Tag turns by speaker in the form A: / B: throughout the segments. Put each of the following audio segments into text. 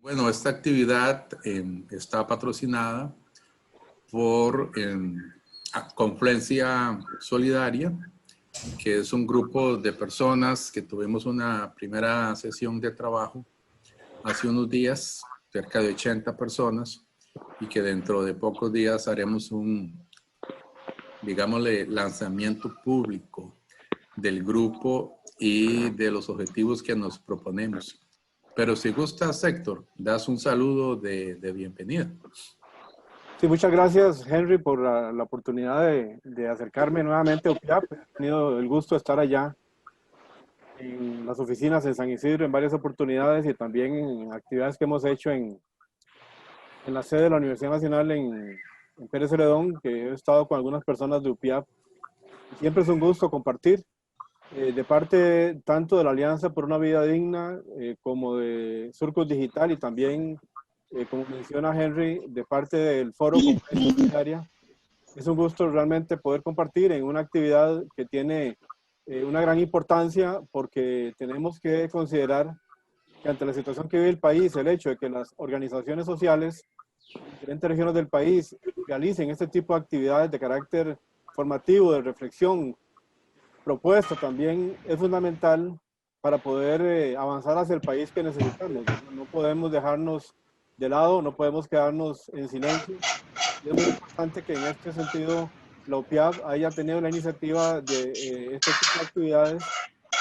A: Bueno, esta actividad está patrocinada por Confluencia Solidaria, que es un grupo de personas que tuvimos una primera sesión de trabajo hace unos días, cerca de 80 personas, y que dentro de pocos días haremos un, digámosle, lanzamiento público del grupo y de los objetivos que nos proponemos. Pero si gustas, Héctor, das un saludo de bienvenida.
B: Sí, muchas gracias, Henry, por la oportunidad de acercarme nuevamente a UPIAP. He tenido el gusto de estar allá en las oficinas en San Isidro en varias oportunidades y también en actividades que hemos hecho en la sede de la Universidad Nacional en Pérez Celedón, que he estado con algunas personas de UPIAP. Siempre es un gusto compartir de parte tanto de la Alianza por una Vida Digna como de Surcos Digital y también, como menciona Henry, de parte del Foro Confluencia Solidaria. Es un gusto realmente poder compartir en una actividad que tiene una gran importancia porque tenemos que considerar que ante la situación que vive el país, el hecho de que las organizaciones sociales en diferentes regiones del país realicen este tipo de actividades de carácter formativo, de reflexión, propuesta también es fundamental para poder avanzar hacia el país que necesitamos. No podemos dejarnos de lado, no podemos quedarnos en silencio. Y es muy importante que en este sentido la OPIAP haya tenido la iniciativa de este tipo de actividades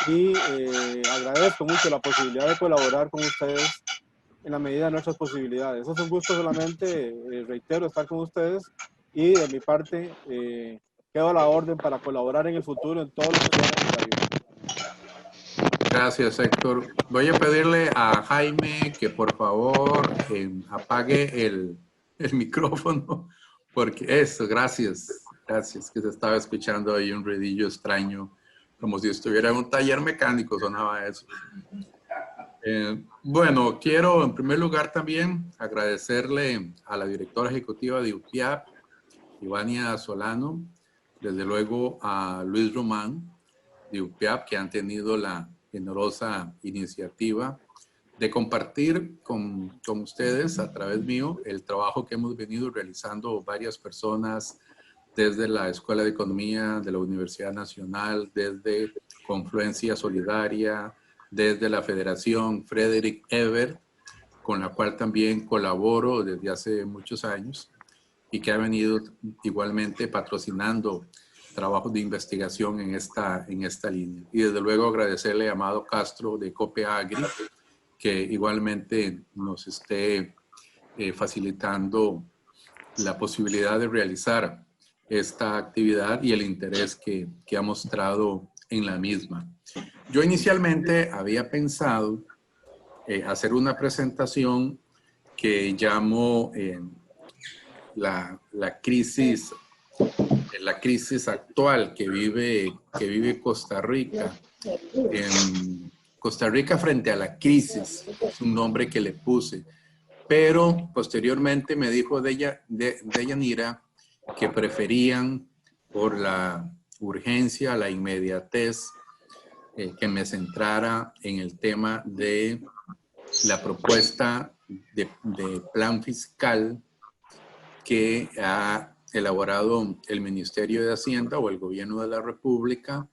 B: y agradezco mucho la posibilidad de colaborar con ustedes en la medida de nuestras posibilidades. Eso es un gusto solamente, reitero, estar con ustedes y de mi parte quedo a la orden para colaborar en el futuro en todo lo que sea necesario.
A: Gracias, Héctor. Voy a pedirle a Jaime que por favor apague el micrófono, porque eso, gracias, gracias, que se estaba escuchando ahí un ruidillo extraño, como si estuviera en un taller mecánico, sonaba eso. Bueno, quiero en primer lugar también agradecerle a la directora ejecutiva de UPIAP, Ivania Solano, desde luego a Luis Román de UPIAP, que han tenido la generosa iniciativa de compartir con ustedes a través mío el trabajo que hemos venido realizando varias personas desde la Escuela de Economía de la Universidad Nacional, desde Confluencia Solidaria, desde la Federación Frederick Ebert, con la cual también colaboro desde hace muchos años y que ha venido igualmente patrocinando trabajos de investigación en esta línea. Y desde luego agradecerle a Amado Castro de COPEAGRI, que igualmente nos esté facilitando la posibilidad de realizar esta actividad y el interés que ha mostrado en la misma. Yo inicialmente había pensado hacer una presentación que llamo la crisis actual que vive Costa Rica. Costa Rica frente a la crisis, es un nombre que le puse. Pero posteriormente me dijo Deyanira que preferían por la urgencia, la inmediatez, que me centrara en el tema de la propuesta de plan fiscal que ha elaborado el Ministerio de Hacienda o el Gobierno de la República,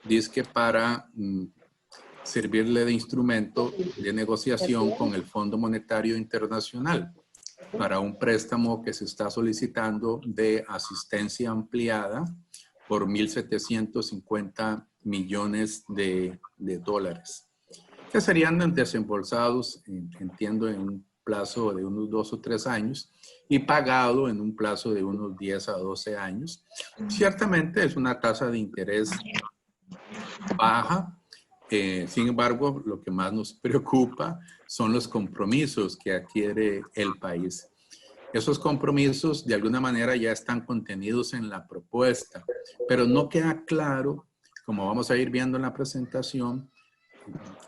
A: dice para servirle de instrumento de negociación con el Fondo Monetario Internacional para un préstamo que se está solicitando de asistencia ampliada por 1.750 millones de dólares, que serían desembolsados, entiendo, en un plazo de unos 2 o 3 años y pagado en un plazo de unos 10 a 12 años. Ciertamente es una tasa de interés baja. Sin embargo, lo que más nos preocupa son los compromisos que adquiere el país. Esos compromisos de alguna manera ya están contenidos en la propuesta, pero no queda claro, como vamos a ir viendo en la presentación,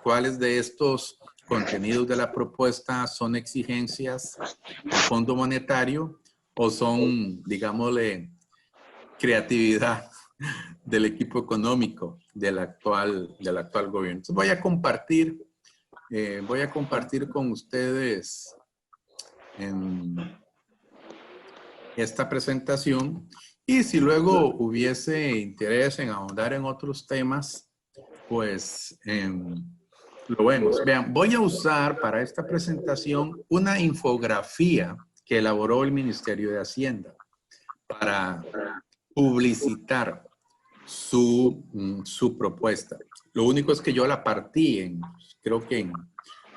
A: cuáles de estos contenidos de la propuesta son exigencias del Fondo Monetario o son, digámosle, creatividad del equipo económico del actual gobierno. Entonces voy a compartir voy a compartir con ustedes esta presentación, y si luego hubiese interés en ahondar en otros temas, pues lo vemos. Vean, voy a usar para esta presentación una infografía que elaboró el Ministerio de Hacienda para publicitar su propuesta. Lo único es que yo la partí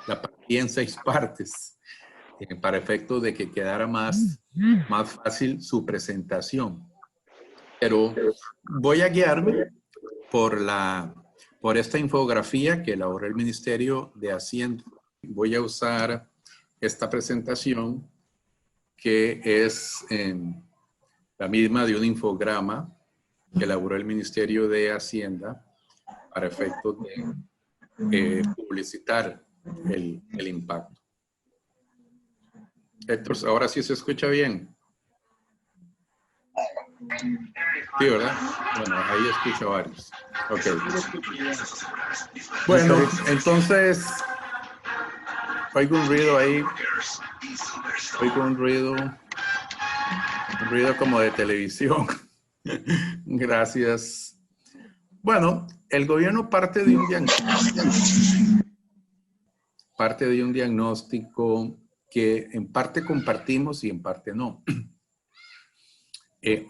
A: la partí en 6 partes para efecto de que quedara más fácil su presentación. Pero voy a guiarme por esta infografía que elaboró el Ministerio de Hacienda. Voy a usar esta presentación que es la misma de un infograma que elaboró el Ministerio de Hacienda para efectos de publicitar el impacto. Héctor, ahora sí se escucha bien. Sí, ¿verdad? Bueno, ahí escucho varios. Ok. Bueno, entonces, oigo un ruido ahí. Oigo un ruido como de televisión. Gracias. Bueno, el gobierno parte de un diagnóstico que en parte compartimos y en parte no.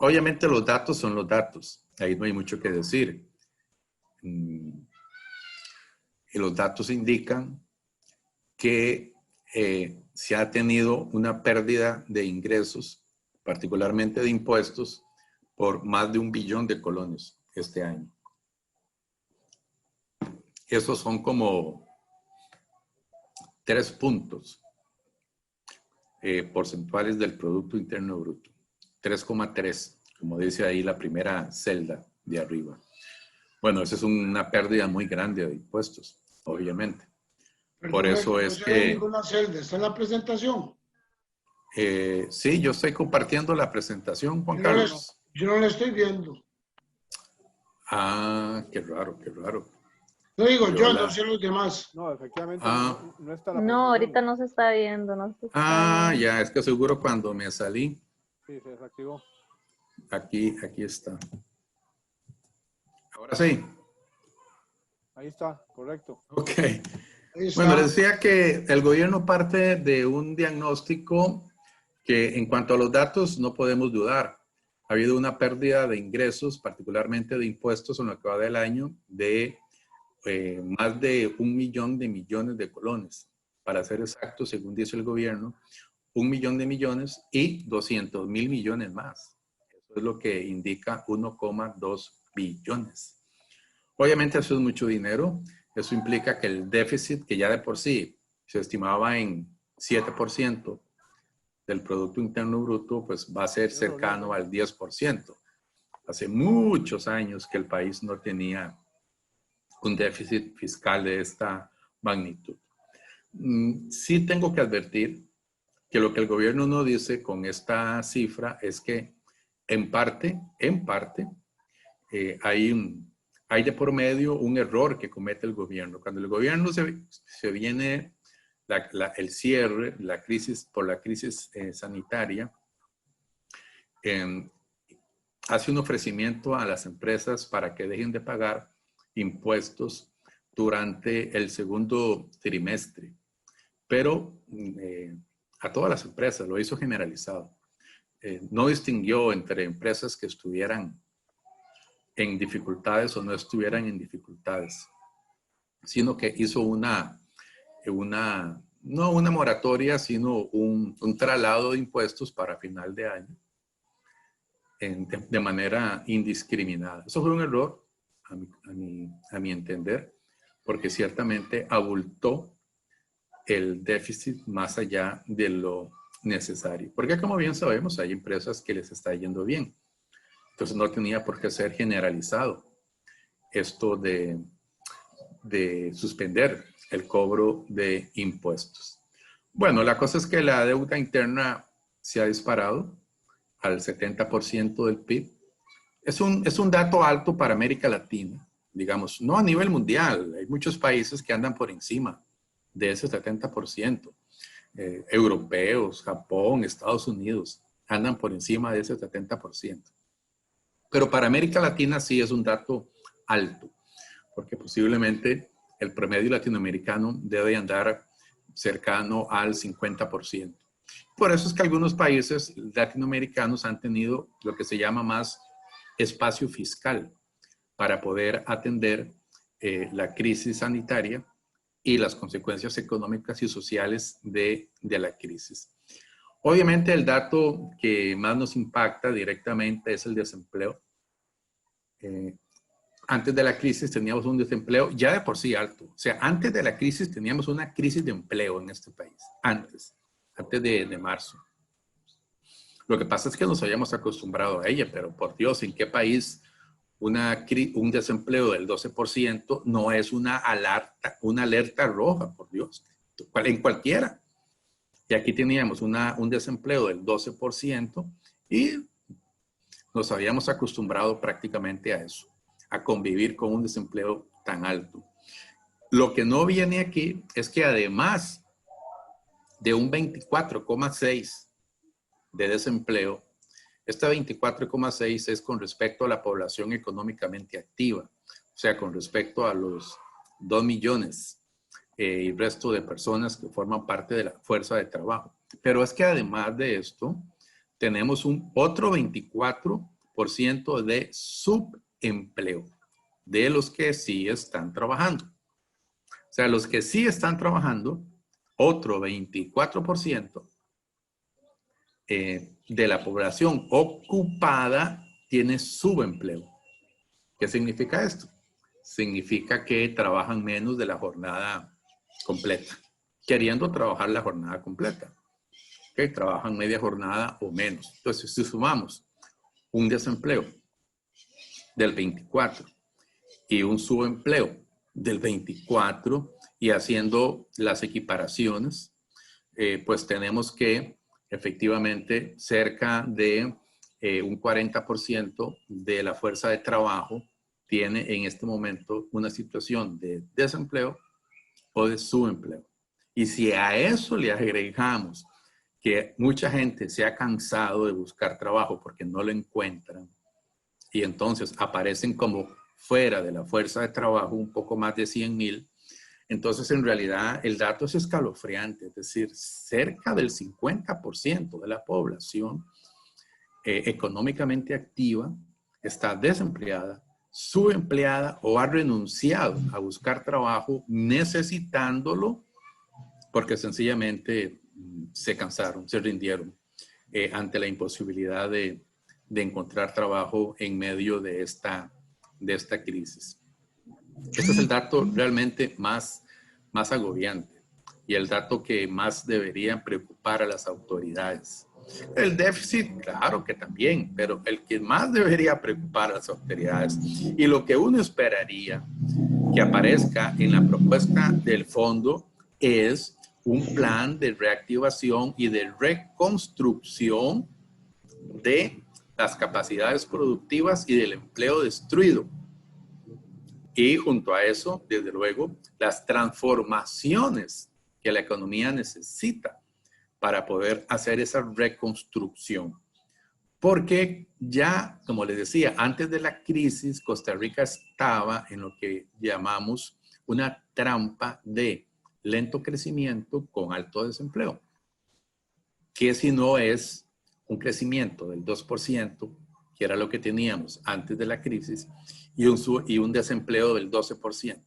A: Obviamente los datos son los datos, ahí no hay mucho que decir. Y los datos indican que se ha tenido una pérdida de ingresos, particularmente de impuestos, por más de 1 billón de colones este año. Esos son como 3 puntos porcentuales del Producto Interno Bruto. 3,3, como dice ahí la primera celda de arriba. Bueno, esa es una pérdida muy grande de impuestos, obviamente.
C: Perdón,
A: por eso es que...
C: ninguna celda. ¿Está en la presentación?
A: Sí, yo estoy compartiendo la presentación, Juan Carlos.
C: Yo no la estoy viendo.
A: Ah, qué raro, qué raro.
C: No digo yo, no sé los demás.
B: No, efectivamente no está la presentación.
D: No, ahorita no se está viendo. No se está viendo.
A: Ya, es que seguro cuando me salí.
B: Sí, se desactivó.
A: Aquí está. Ahora sí.
B: Ahí está, correcto.
A: Ok.
C: Está.
A: Bueno, les decía que el gobierno parte de un diagnóstico que en cuanto a los datos no podemos dudar. Ha habido una pérdida de ingresos, particularmente de impuestos en lo que va del año, de más de 1 millón de millones de colones. Para ser exacto, según dice el gobierno, 1 millón de millones y 200.000 millones más. Eso es lo que indica 1,2 billones. Obviamente eso es mucho dinero. Eso implica que el déficit, que ya de por sí se estimaba en 7% del Producto Interno Bruto, pues va a ser cercano al 10%. Hace muchos años que el país no tenía un déficit fiscal de esta magnitud. Sí tengo que advertir que lo que el gobierno no dice con esta cifra es que en parte, hay de por medio un error que comete el gobierno. Cuando el gobierno se viene el cierre, por la crisis sanitaria, hace un ofrecimiento a las empresas para que dejen de pagar impuestos durante el segundo trimestre. Pero a todas las empresas, lo hizo generalizado. No distinguió entre empresas que estuvieran en dificultades o no estuvieran en dificultades, sino que hizo no una moratoria, sino un traslado de impuestos para final de año de manera indiscriminada. Eso fue un error, a mi entender, porque ciertamente abultó el déficit más allá de lo necesario. Porque como bien sabemos, hay empresas que les está yendo bien. Entonces no tenía por qué ser generalizado esto de suspender el cobro de impuestos. Bueno, la cosa es que la deuda interna se ha disparado al 70% del PIB. Es un dato alto para América Latina, digamos, no a nivel mundial. Hay muchos países que andan por encima de ese 70%. Europeos, Japón, Estados Unidos andan por encima de ese 70%. Pero para América Latina sí es un dato alto, porque posiblemente el promedio latinoamericano debe andar cercano al 50%. Por eso es que algunos países latinoamericanos han tenido lo que se llama más espacio fiscal para poder atender la crisis sanitaria y las consecuencias económicas y sociales de la crisis. Obviamente el dato que más nos impacta directamente es el desempleo. Antes de la crisis teníamos un desempleo ya de por sí alto. O sea, antes de la crisis teníamos una crisis de empleo en este país. Antes de marzo. Lo que pasa es que nos habíamos acostumbrado a ella, pero por Dios, ¿en qué país un desempleo del 12% no es una alerta roja, por Dios? En cualquiera. Y aquí teníamos un desempleo del 12% y nos habíamos acostumbrado prácticamente a eso, a convivir con un desempleo tan alto. Lo que no viene aquí es que además de un 24,6 de desempleo, este 24,6 es con respecto a la población económicamente activa, o sea, con respecto a los 2 millones y resto de personas que forman parte de la fuerza de trabajo. Pero es que además de esto, tenemos otro 24% de subempleo, de los que sí están trabajando. O sea, los que sí están trabajando, otro 24% de la población ocupada tiene subempleo. ¿Qué significa esto? Significa que trabajan menos de la jornada completa, queriendo trabajar la jornada completa. ¿Okay? Trabajan media jornada o menos. Entonces, si sumamos un desempleo del 24 y un subempleo del 24 y haciendo las equiparaciones, pues tenemos que efectivamente cerca de un 40% de la fuerza de trabajo tiene en este momento una situación de desempleo o de subempleo. Y si a eso le agregamos que mucha gente se ha cansado de buscar trabajo porque no lo encuentran y entonces aparecen como fuera de la fuerza de trabajo un poco más de 100,000, entonces en realidad el dato es escalofriante, es decir, cerca del 50% de la población económicamente activa está desempleada, subempleada o ha renunciado a buscar trabajo necesitándolo porque sencillamente se cansaron, se rindieron ante la imposibilidad de encontrar trabajo en medio de esta crisis. Este es el dato realmente más agobiante y el dato que más debería preocupar a las autoridades. El déficit, claro que también, pero el que más debería preocupar a las autoridades y lo que uno esperaría que aparezca en la propuesta del fondo es un plan de reactivación y de reconstrucción de las capacidades productivas y del empleo destruido. Y junto a eso, desde luego, las transformaciones que la economía necesita para poder hacer esa reconstrucción. Porque ya, como les decía, antes de la crisis, Costa Rica estaba en lo que llamamos una trampa de lento crecimiento con alto desempleo. Que si no es un crecimiento del 2%, que era lo que teníamos antes de la crisis, y un desempleo del 12%.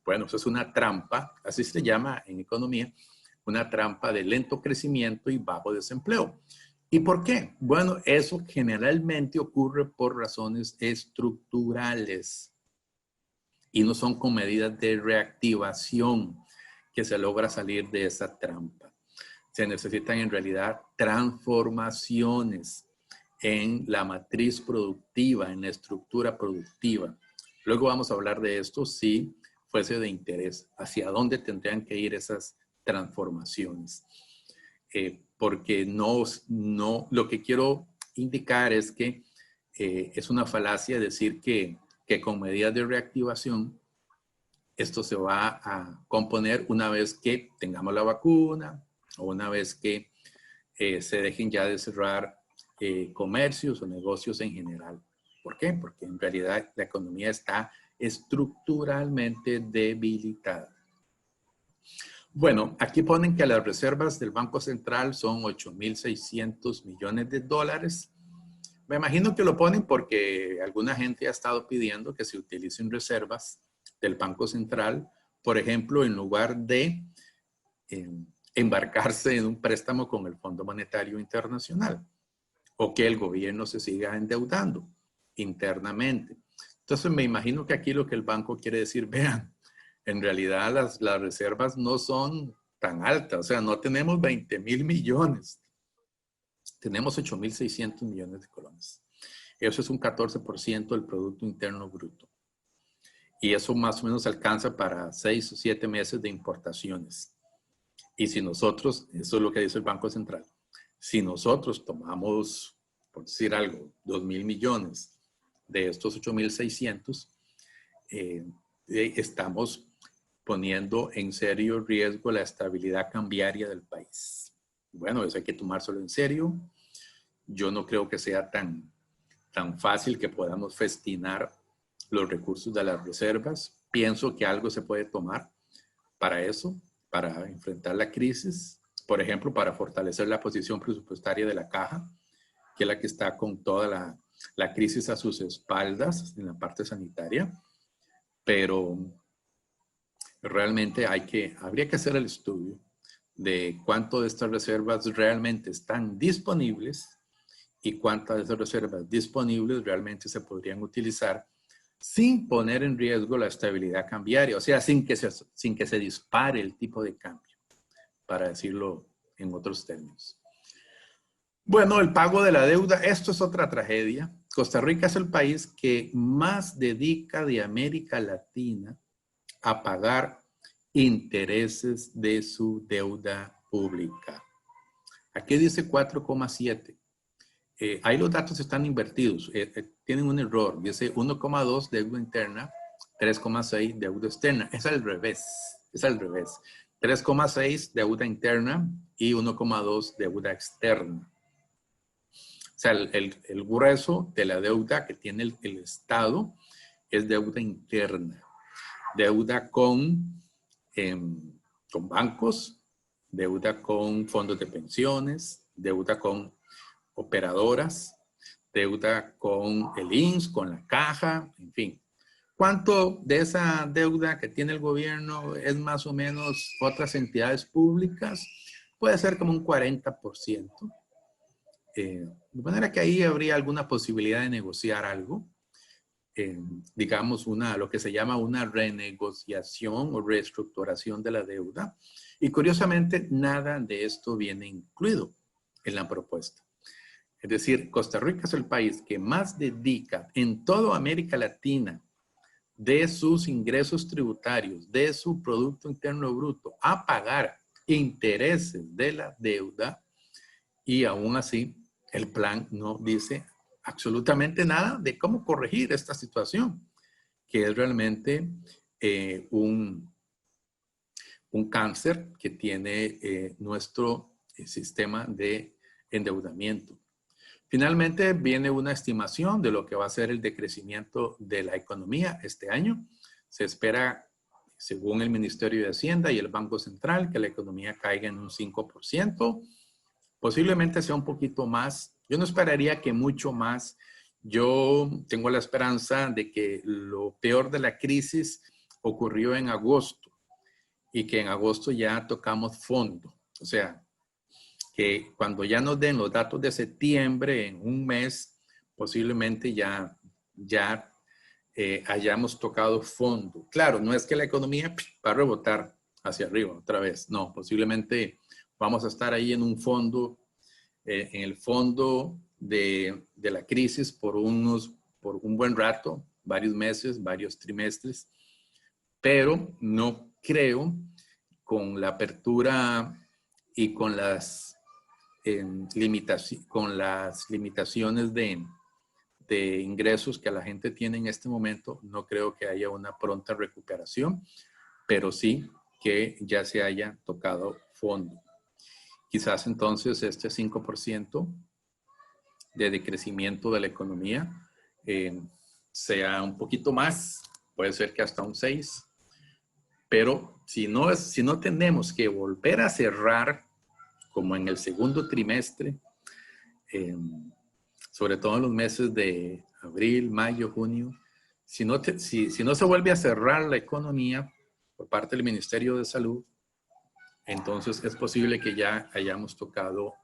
A: Bueno, eso es una trampa, así se llama en economía, una trampa de lento crecimiento y bajo desempleo. ¿Y por qué? Bueno, eso generalmente ocurre por razones estructurales y no son con medidas de reactivación que se logra salir de esa trampa. Se necesitan en realidad transformaciones en la matriz productiva, en la estructura productiva. Luego vamos a hablar de esto si fuese de interés, hacia dónde tendrían que ir esas transformaciones. Porque lo que quiero indicar es que es una falacia decir que con medidas de reactivación esto se va a componer una vez que tengamos la vacuna o una vez que se dejen ya de cerrar comercios o negocios en general. ¿Por qué? Porque en realidad la economía está estructuralmente debilitada. Bueno, aquí ponen que las reservas del Banco Central son 8.600 millones de dólares. Me imagino que lo ponen porque alguna gente ha estado pidiendo que se utilicen reservas del Banco Central, por ejemplo, en lugar de embarcarse en un préstamo con el Fondo Monetario Internacional, o que el gobierno se siga endeudando internamente. Entonces me imagino que aquí lo que el banco quiere decir, vean, en realidad las reservas no son tan altas, o sea, no tenemos 20.000 millones, tenemos 8.600 millones de colones. Eso es un 14% del Producto Interno Bruto. Y eso más o menos alcanza para 6 o 7 meses de importaciones. Y si nosotros, eso es lo que dice el Banco Central, si nosotros tomamos, por decir algo, 2.000 millones de estos 8.600, estamos poniendo en serio riesgo la estabilidad cambiaria del país. Bueno, eso hay que tomárselo en serio. Yo no creo que sea tan fácil que podamos festinar los recursos de las reservas. Pienso que algo se puede tomar para eso, para enfrentar la crisis. Por ejemplo, para fortalecer la posición presupuestaria de la caja, que es la que está con toda la crisis a sus espaldas en la parte sanitaria. Pero realmente habría que hacer el estudio de cuánto de estas reservas realmente están disponibles y cuántas de esas reservas disponibles realmente se podrían utilizar sin poner en riesgo la estabilidad cambiaria, o sea, sin que se dispare el tipo de cambio, para decirlo en otros términos. Bueno, el pago de la deuda, esto es otra tragedia. Costa Rica es el país que más dedica de América Latina a pagar intereses de su deuda pública. Aquí dice 4,7. Ahí los datos están invertidos. Tienen un error. Dice 1,2 deuda interna, 3,6 deuda externa. Es al revés. Es al revés. 3,6 deuda interna y 1,2 deuda externa. O sea, el grueso de la deuda que tiene el Estado es deuda interna. Deuda con bancos, deuda con fondos de pensiones, deuda con operadoras, deuda con el INSS, con la caja, en fin. ¿Cuánto de esa deuda que tiene el gobierno es más o menos otras entidades públicas? Puede ser como un 40%. De manera que ahí habría alguna posibilidad de negociar algo. Digamos, lo que se llama una renegociación o reestructuración de la deuda. Y curiosamente, nada de esto viene incluido en la propuesta. Es decir, Costa Rica es el país que más dedica en toda América Latina de sus ingresos tributarios, de su Producto Interno Bruto, a pagar intereses de la deuda, y aún así el plan no dice absolutamente nada de cómo corregir esta situación, que es realmente un cáncer que tiene nuestro sistema de endeudamiento. Finalmente viene una estimación de lo que va a ser el decrecimiento de la economía este año. Se espera, según el Ministerio de Hacienda y el Banco Central, que la economía caiga en un 5%. Posiblemente sea un poquito más. Yo no esperaría que mucho más. Yo tengo la esperanza de que lo peor de la crisis ocurrió en agosto y que en agosto ya tocamos fondo. O sea, que cuando ya nos den los datos de septiembre, en un mes, posiblemente ya hayamos tocado fondo. Claro, no es que la economía va a rebotar hacia arriba otra vez. No, posiblemente vamos a estar ahí en un fondo, en el fondo de la crisis por un buen rato, varios meses, varios trimestres, pero no creo, con la apertura y con las limitaciones de ingresos que la gente tiene en este momento, no creo que haya una pronta recuperación, pero sí que ya se haya tocado fondo. Quizás entonces este 5% de decrecimiento de la economía sea un poquito más, puede ser que hasta un 6%, pero si no tenemos que volver a cerrar como en el segundo trimestre, sobre todo en los meses de abril, mayo, junio, si no se vuelve a cerrar la economía por parte del Ministerio de Salud, entonces es posible que ya hayamos tocado.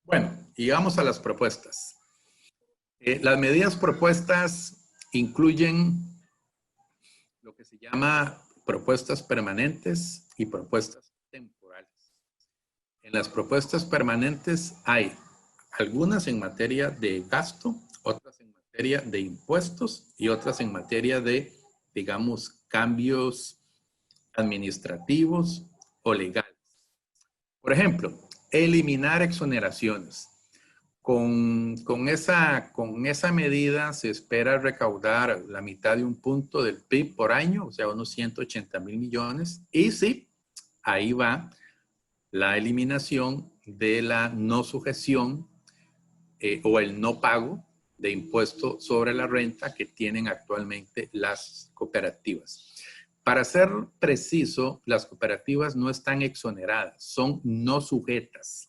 A: Bueno, y vamos a las propuestas. Las medidas propuestas incluyen lo que se llama propuestas permanentes y propuestas temporales. En las propuestas permanentes hay algunas en materia de gasto, otras en materia de impuestos y otras en materia de, digamos, cambios administrativos o legales. Por ejemplo, eliminar exoneraciones. Con esa medida se espera recaudar la mitad de un punto del PIB por año, o sea, unos 180,000 millones. Y sí, ahí va la eliminación de la no sujeción o el no pago de impuesto sobre la renta que tienen actualmente las cooperativas. Para ser preciso, las cooperativas no están exoneradas, son no sujetas.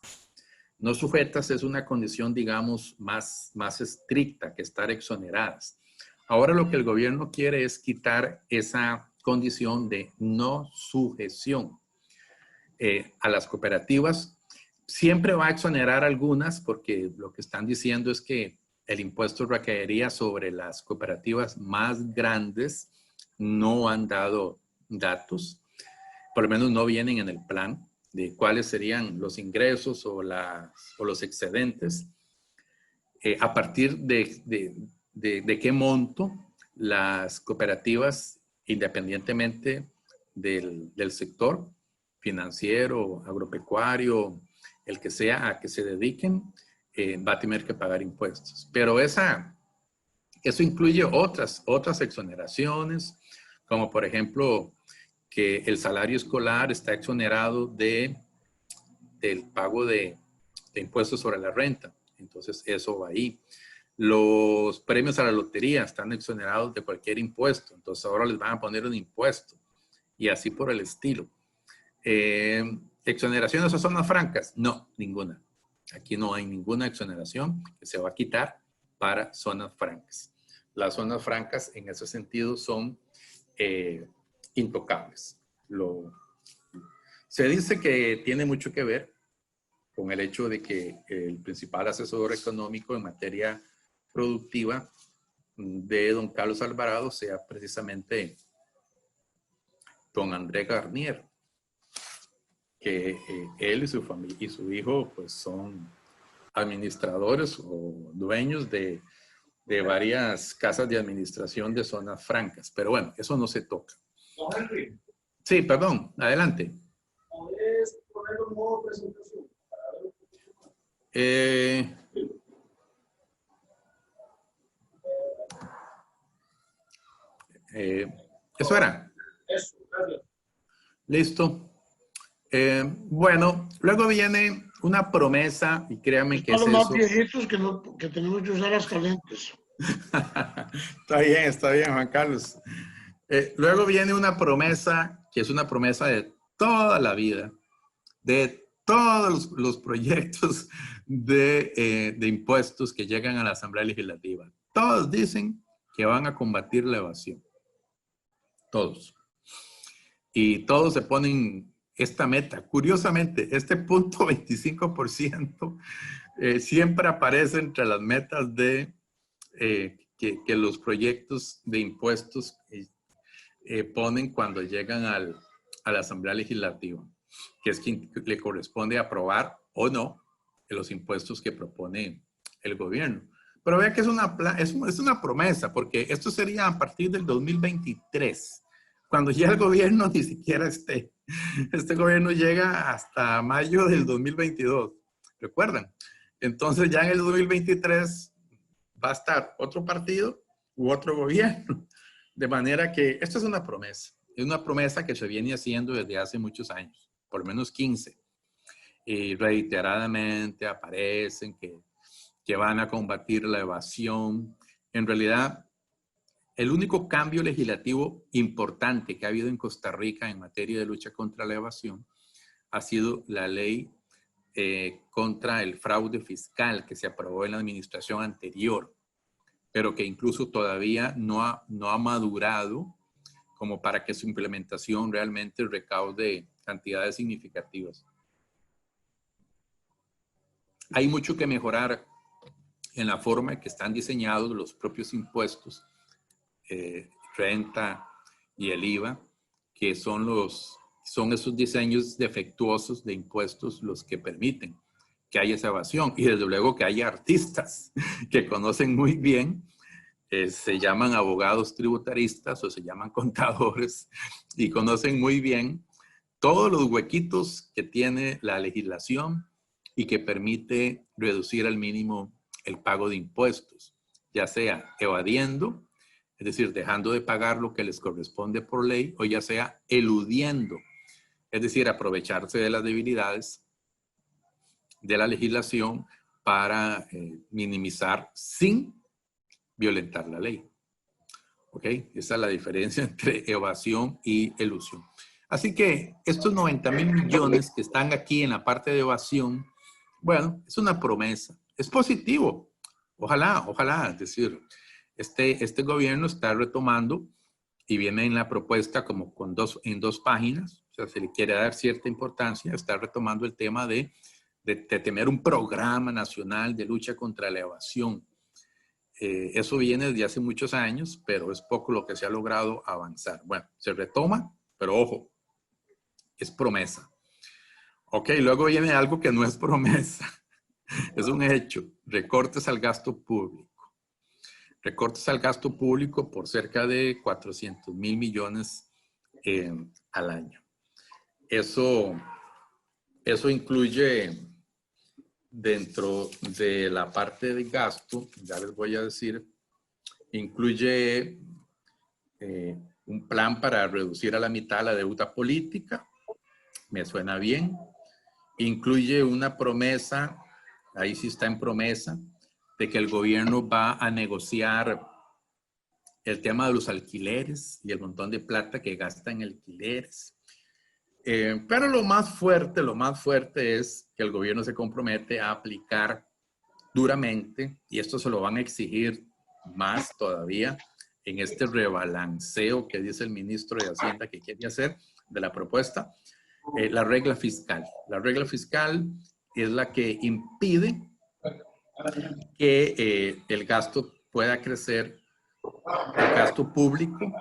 A: No sujetas es una condición, digamos, más estricta que estar exoneradas. Ahora lo que el gobierno quiere es quitar esa condición de no sujeción a las cooperativas. Siempre va a exonerar algunas porque lo que están diciendo es que el impuesto recaería sobre las cooperativas más grandes. No han dado datos, por lo menos no vienen en el plan de cuáles serían los ingresos o los excedentes, a partir de qué monto las cooperativas, independientemente del sector financiero, agropecuario, el que sea a que se dediquen, va a tener que pagar impuestos. Pero eso incluye otras exoneraciones, como por ejemplo que el salario escolar está exonerado del pago de impuestos sobre la renta. Entonces eso va ahí. Los premios a la lotería están exonerados de cualquier impuesto. Entonces ahora les van a poner un impuesto. Y así por el estilo. ¿Exoneraciones a zonas francas? No, ninguna. Aquí no hay ninguna exoneración que se va a quitar para zonas francas. Las zonas francas en ese sentido son intocables. Se dice que tiene mucho que ver con el hecho de que el principal asesor económico en materia productiva de don Carlos Alvarado sea precisamente don André Garnier, que él y su familia y su hijo pues son administradores o dueños de varias casas de administración de zonas francas. Pero bueno, eso no se toca.
E: Don Henry.
A: Sí, perdón, adelante.
E: ¿Puedes poner un modo presentación?
A: Eso era.
E: Eso, gracias.
A: Listo. Bueno, luego viene una promesa, y créanme que es
C: Son los más
A: eso.
C: viejitos que tenemos que usar las calientes.
A: Está bien, Juan Carlos. Luego viene una promesa, que es una promesa de toda la vida, de todos los proyectos de impuestos que llegan a la Asamblea Legislativa. Todos dicen que van a combatir la evasión. Todos. Y todos se ponen esta meta. Curiosamente, este punto 25% siempre aparece entre las metas de que los proyectos de impuestos ponen cuando llegan a la Asamblea Legislativa, que es quien le corresponde aprobar o no los impuestos que propone el gobierno. Pero vea que es una promesa, porque esto sería a partir del 2023, cuando ya el gobierno ni siquiera esté. Este gobierno llega hasta mayo del 2022, ¿recuerdan? Entonces ya en el 2023 va a estar otro partido u otro gobierno. De manera que esto es una promesa que se viene haciendo desde hace muchos años, por lo menos 15. Y reiteradamente aparecen que van a combatir la evasión. En realidad, el único cambio legislativo importante que ha habido en Costa Rica en materia de lucha contra la evasión ha sido la ley contra el fraude fiscal que se aprobó en la administración anterior, pero que incluso todavía no ha madurado como para que su implementación realmente recaude cantidades significativas. Hay mucho que mejorar en la forma en que están diseñados los propios impuestos, renta y el IVA, que son esos diseños defectuosos de impuestos los que permiten que haya esa evasión. Y desde luego que haya artistas que conocen muy bien, se llaman abogados tributaristas o se llaman contadores y conocen muy bien todos los huequitos que tiene la legislación y que permite reducir al mínimo el pago de impuestos, ya sea evadiendo, es decir, dejando de pagar lo que les corresponde por ley, o ya sea eludiendo, es decir, aprovecharse de las debilidades de la legislación para minimizar sin violentar la ley. ¿Ok? Esa es la diferencia entre evasión y elusión. Así que estos 90,000 millones que están aquí en la parte de evasión, bueno, es una promesa. Es positivo. Ojalá. Es decir, este gobierno está retomando y viene en la propuesta como en dos páginas. O sea, se le quiere dar cierta importancia. Está retomando el tema de tener un programa nacional de lucha contra la evasión. Eso viene desde hace muchos años, pero es poco lo que se ha logrado avanzar. Bueno, se retoma, pero ojo, es promesa. Ok, luego viene algo que no es promesa. Es un hecho. Recortes al gasto público. Recortes al gasto público por cerca de 400,000 millones al año. Eso incluye dentro de la parte de gasto, ya les voy a decir, incluye un plan para reducir a la mitad la deuda política. Me suena bien. Incluye una promesa, ahí sí está en promesa, de que el gobierno va a negociar el tema de los alquileres y el montón de plata que gasta en alquileres. Pero lo más fuerte es que el gobierno se compromete a aplicar duramente, y esto se lo van a exigir más todavía en este rebalanceo que dice el ministro de Hacienda que quiere hacer de la propuesta, la regla fiscal. La regla fiscal es la que impide que el gasto pueda crecer, el gasto público,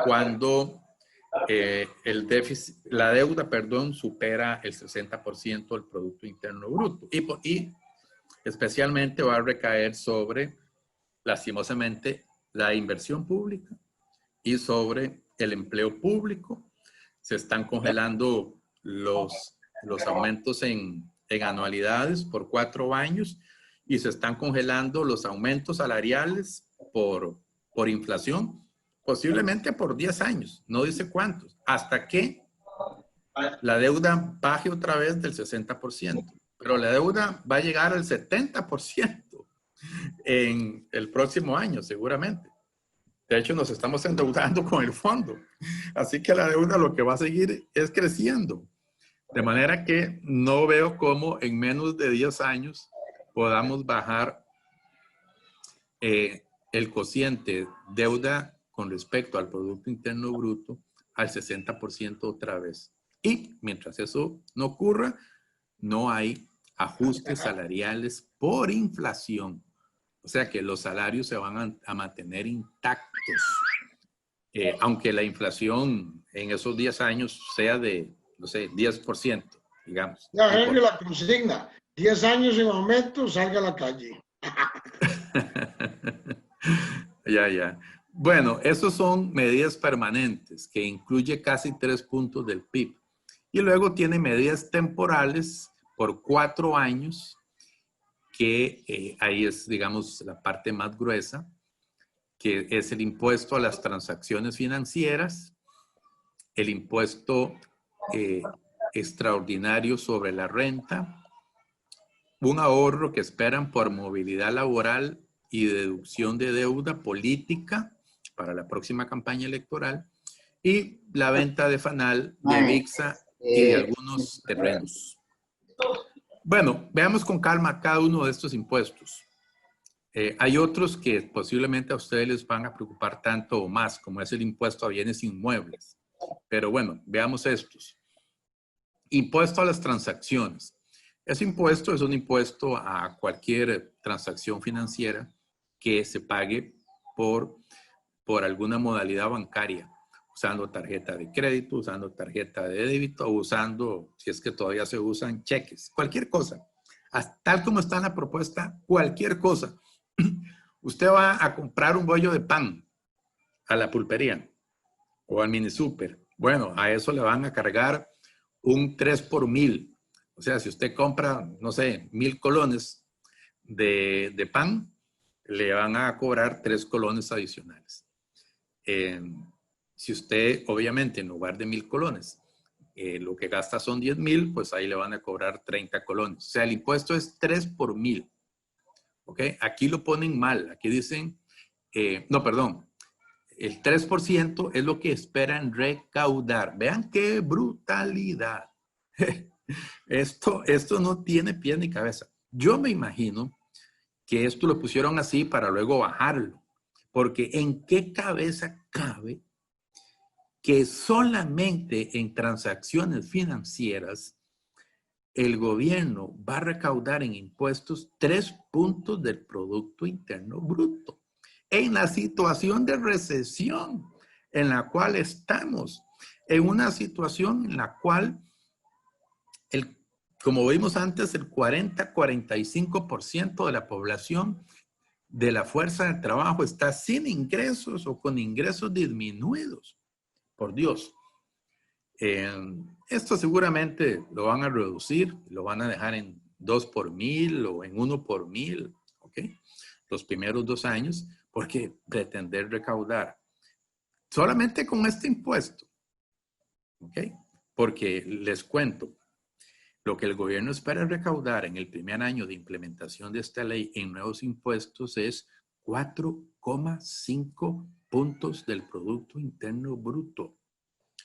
A: cuando la deuda, supera el 60% del Producto Interno Bruto. Y especialmente va a recaer sobre, lastimosamente, la inversión pública y sobre el empleo público. Se están congelando los aumentos en anualidades por 4 años y se están congelando los aumentos salariales por inflación, posiblemente por 10 años, no dice cuántos, hasta que la deuda baje otra vez del 60%. Pero la deuda va a llegar al 70% en el próximo año, seguramente. De hecho, nos estamos endeudando con el fondo. Así que la deuda lo que va a seguir es creciendo. De manera que no veo cómo en menos de 10 años podamos bajar el cociente deuda con respecto al Producto Interno Bruto al 60% otra vez. Y mientras eso no ocurra, no hay ajustes salariales por inflación. O sea que los salarios se van a mantener intactos. Aunque la inflación en esos 10 años sea de, no sé, 10%, digamos.
C: Ya, Henry, la consigna. 10 años en aumento, salga a la calle.
A: Ya. Bueno, esos son medidas permanentes que incluye casi 3 puntos del PIB. Y luego tiene medidas temporales por 4 años que ahí es, digamos, la parte más gruesa, que es el impuesto a las transacciones financieras, el impuesto extraordinario sobre la renta, un ahorro que esperan por movilidad laboral y deducción de deuda política para la próxima campaña electoral, y la venta de FANAL, de VIXA y de algunos terrenos. Bueno, veamos con calma cada uno de estos impuestos. Hay otros que posiblemente a ustedes les van a preocupar tanto o más, como es el impuesto a bienes inmuebles. Pero bueno, veamos estos. Impuesto a las transacciones. Ese impuesto es un impuesto a cualquier transacción financiera que se pague por alguna modalidad bancaria, usando tarjeta de crédito, usando tarjeta de débito o usando, si es que todavía se usan, cheques. Cualquier cosa. Tal como está en la propuesta, cualquier cosa. Usted va a comprar un bollo de pan a la pulpería o al mini super. Bueno, a eso le van a cargar un 3 por 1000. O sea, si usted compra, no sé, 1000 colones de pan, le van a cobrar 3 colones adicionales. Si usted, obviamente, en lugar de 1000 colones, lo que gasta son 10,000, pues ahí le van a cobrar 30 colones. O sea, el impuesto es 3 por 1000. ¿Ok? Aquí lo ponen mal. Aquí dicen, no, perdón. El 3% es lo que esperan recaudar. Vean qué brutalidad. Esto no tiene pie ni cabeza. Yo me imagino que esto lo pusieron así para luego bajarlo. Porque ¿en qué cabeza cabe que solamente en transacciones financieras el gobierno va a recaudar en impuestos 3 puntos del Producto Interno Bruto? En la situación de recesión en la cual estamos, en una situación en la cual, como vimos antes, el 40-45% de la población de la fuerza de trabajo está sin ingresos o con ingresos disminuidos. Por Dios. Esto seguramente lo van a reducir, lo van a dejar en 2 por 1000 o en 1 por 1000, ¿ok? Los primeros 2 años, porque pretender recaudar solamente con este impuesto, ¿ok? Porque les cuento, lo que el gobierno espera recaudar en el primer año de implementación de esta ley en nuevos impuestos es 4,5 puntos del Producto Interno Bruto.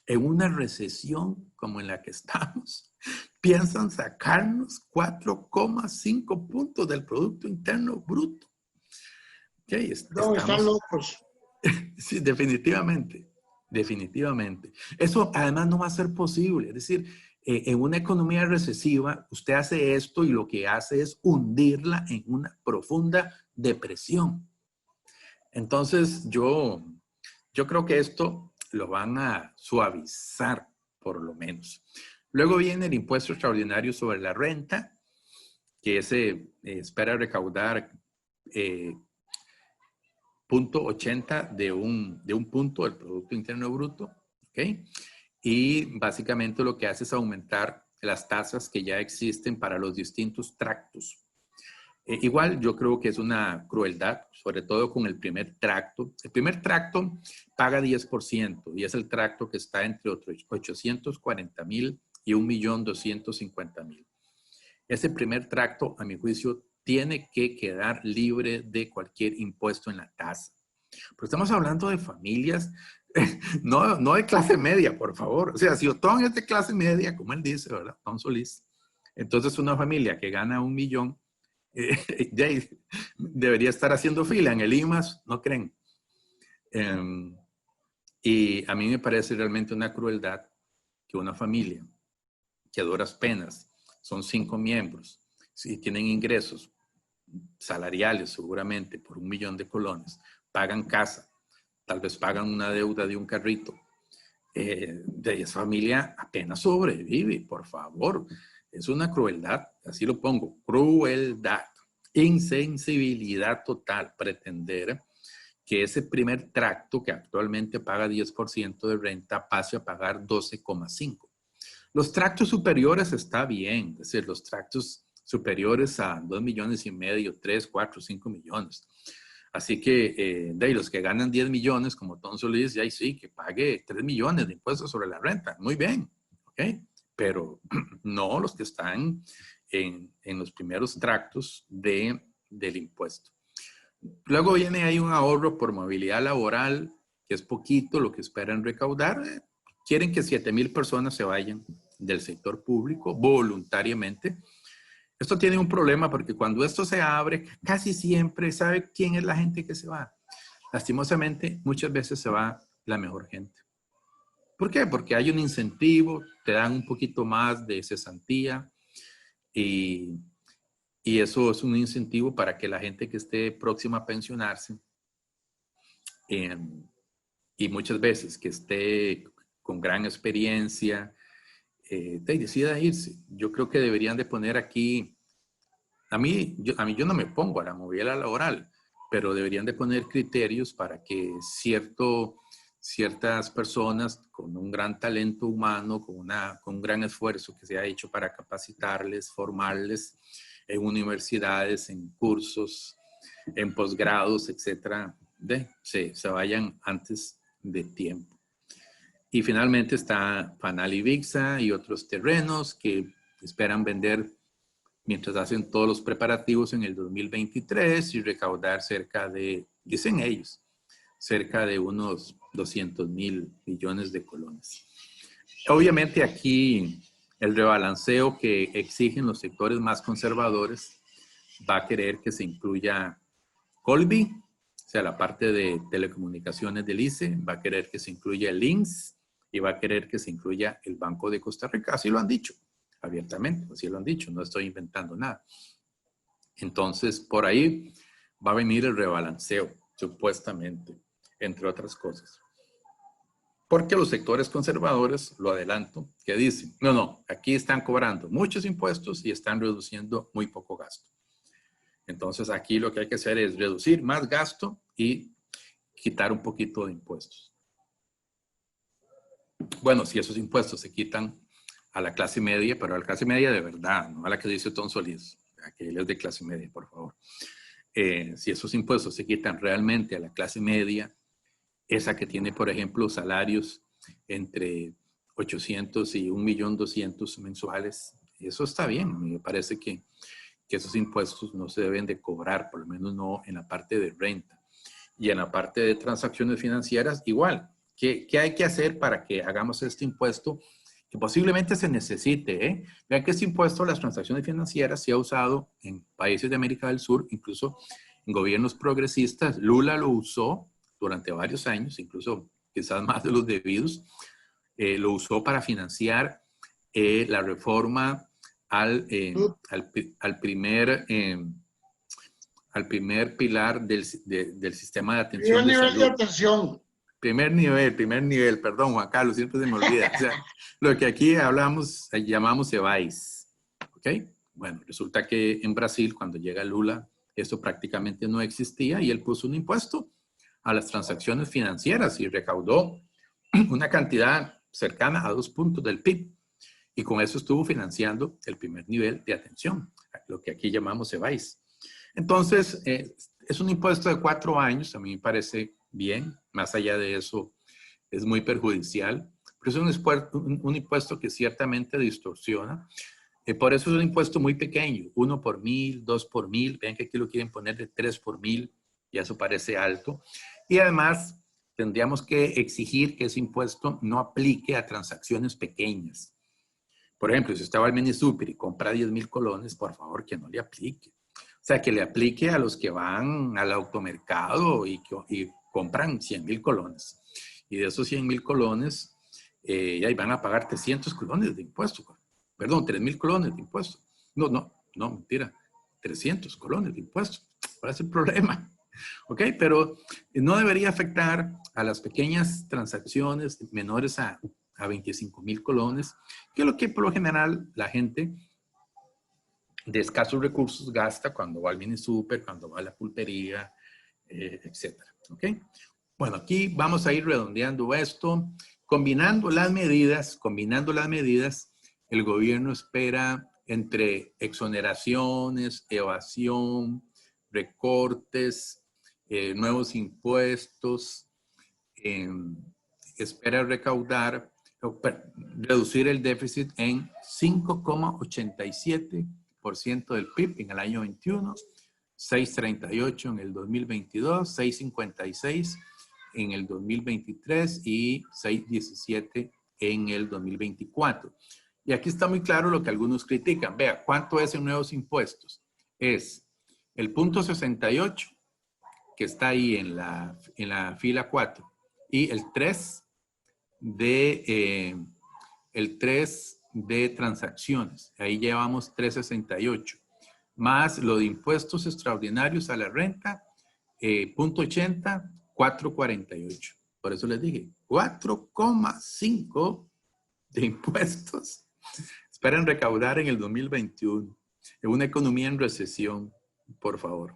A: En una recesión como en la que estamos, piensan sacarnos 4,5 puntos del Producto Interno Bruto. Okay,
C: No, están locos.
A: Sí, definitivamente. Definitivamente. Eso además no va a ser posible. Es decir, en una economía recesiva, usted hace esto y lo que hace es hundirla en una profunda depresión. Entonces, yo creo que esto lo van a suavizar, por lo menos. Luego viene el impuesto extraordinario sobre la renta, que ese espera recaudar 0.80 de un punto del Producto Interno Bruto, ¿ok? Y básicamente lo que hace es aumentar las tasas que ya existen para los distintos tractos. Igual yo creo que es una crueldad, sobre todo con el primer tracto. El primer tracto paga 10% y es el tracto que está entre 840,000 y 1,250,000. Ese primer tracto, a mi juicio, tiene que quedar libre de cualquier impuesto en la tasa. Pero estamos hablando de familias, no de clase media, por favor. O sea, si Otón es de clase media, como él dice, ¿verdad? Otón Solís. Entonces una familia que gana 1 millón, debería estar haciendo fila en el IMAS, ¿no creen? Y a mí me parece realmente una crueldad que una familia que a duras penas son 5 miembros, si tienen ingresos salariales seguramente por 1 millón de colones, pagan casa, tal vez pagan una deuda de un carrito, de esa familia apenas sobrevive, por favor. Es una crueldad, así lo pongo, crueldad, insensibilidad total, pretender que ese primer tracto que actualmente paga 10% de renta pase a pagar 12,5%. Los tractos superiores está bien, es decir, los tractos superiores a 2,5 millones, 3, 4, 5 millones. Así que de los que ganan 10 millones, como Tom Solís, ya sí, que pague 3 millones de impuestos sobre la renta. Muy bien, ¿ok? Pero no los que están en los primeros tractos del impuesto. Luego viene ahí un ahorro por movilidad laboral, que es poquito lo que esperan recaudar. Quieren que 7,000 personas se vayan del sector público voluntariamente. Esto tiene un problema porque cuando esto se abre, casi siempre sabe quién es la gente que se va. Lastimosamente, muchas veces se va la mejor gente. ¿Por qué? Porque hay un incentivo, te dan un poquito más de cesantía y eso es un incentivo para que la gente que esté próxima a pensionarse y muchas veces que esté con gran experiencia, decida irse. Yo creo que deberían de poner aquí, yo no me pongo a la movilidad laboral, pero deberían de poner criterios para que ciertas personas con un gran talento humano, con un gran esfuerzo que se ha hecho para capacitarles, formarles en universidades, en cursos, en posgrados, etcétera, se vayan antes de tiempo. Y finalmente está Fanal y Vixa y otros terrenos que esperan vender mientras hacen todos los preparativos en el 2023 y recaudar cerca de, dicen ellos, cerca de unos 200,000 millones de colones. Obviamente aquí el rebalanceo que exigen los sectores más conservadores va a querer que se incluya Colby, o sea, la parte de telecomunicaciones del ICE, va a querer que se incluya el INSS y va a querer que se incluya el Banco de Costa Rica. Así lo han dicho, abiertamente, así lo han dicho, no estoy inventando nada. Entonces, por ahí va a venir el rebalanceo, supuestamente, entre otras cosas. Porque los sectores conservadores, lo adelanto, que dicen, no, aquí están cobrando muchos impuestos y están reduciendo muy poco gasto. Entonces, aquí lo que hay que hacer es reducir más gasto y quitar un poquito de impuestos. Bueno, si esos impuestos se quitan a la clase media, pero a la clase media de verdad, no a la que dice Tom Solís, a que él es de clase media, por favor. Si esos impuestos se quitan realmente a la clase media, esa que tiene, por ejemplo, salarios entre 800 y 1.200.000 mensuales, eso está bien. A mí me parece que esos impuestos no se deben de cobrar, por lo menos no en la parte de renta. Y en la parte de transacciones financieras, igual. ¿Qué hay que hacer para que hagamos este impuesto que posiblemente se necesite? Vean que este impuesto a las transacciones financieras se ha usado en países de América del Sur, incluso en gobiernos progresistas. Lula lo usó durante varios años, incluso quizás más de los debidos. Lo usó para financiar la reforma al primer pilar del sistema de atención de salud.
C: Nivel de atención.
A: Primer nivel, perdón, Juan Carlos, siempre se me olvida. O sea, lo que aquí llamamos EVAIS. ¿Ok? Bueno, resulta que en Brasil, cuando llega Lula, esto prácticamente no existía y él puso un impuesto a las transacciones financieras y recaudó una cantidad cercana a 2 puntos del PIB. Y con eso estuvo financiando el primer nivel de atención, lo que aquí llamamos EVAIS. Entonces, es un impuesto de 4 años, a mí me parece bien. Más allá de eso, es muy perjudicial. Pero es un impuesto que ciertamente distorsiona. Por eso es un impuesto muy pequeño, 1 por 1,000, 2 por 1,000. Vean que aquí lo quieren poner de 3 por 1,000 y eso parece alto. Y además, tendríamos que exigir que ese impuesto no aplique a transacciones pequeñas. Por ejemplo, si usted va al Minisúper y compra 10,000 colones, por favor, que no le aplique. O sea, que le aplique a los que van al automercado y compran 100,000 colones. Y de esos 100,000 colones, ahí van a pagar 300 colones de impuesto. Perdón, 3,000 colones de impuesto. No, mentira. 300 colones de impuesto. ¿Cuál es el problema? ¿Ok? Pero no debería afectar a las pequeñas transacciones menores a 25,000 colones, que es lo que por lo general la gente de escasos recursos gasta cuando va al Minisúper, cuando va a la pulpería, etcétera. ¿Ok? Bueno, aquí vamos a ir redondeando esto. Combinando las medidas, el gobierno espera entre exoneraciones, evasión, recortes, nuevos impuestos, espera recaudar, reducir el déficit en 5,87% del PIB en el año 21, 6,38 en el 2022, 6,56 en el 2023 y 6,17 en el 2024. Y aquí está muy claro lo que algunos critican. Vea, ¿cuánto es en nuevos impuestos? Es el punto 68, que está ahí en la fila 4, y el 3 de transacciones. Ahí llevamos 368. Más lo de impuestos extraordinarios a la renta, punto 80, 448. Por eso les dije, 4,5 de impuestos esperan recaudar en el 2021. En una economía en recesión, por favor.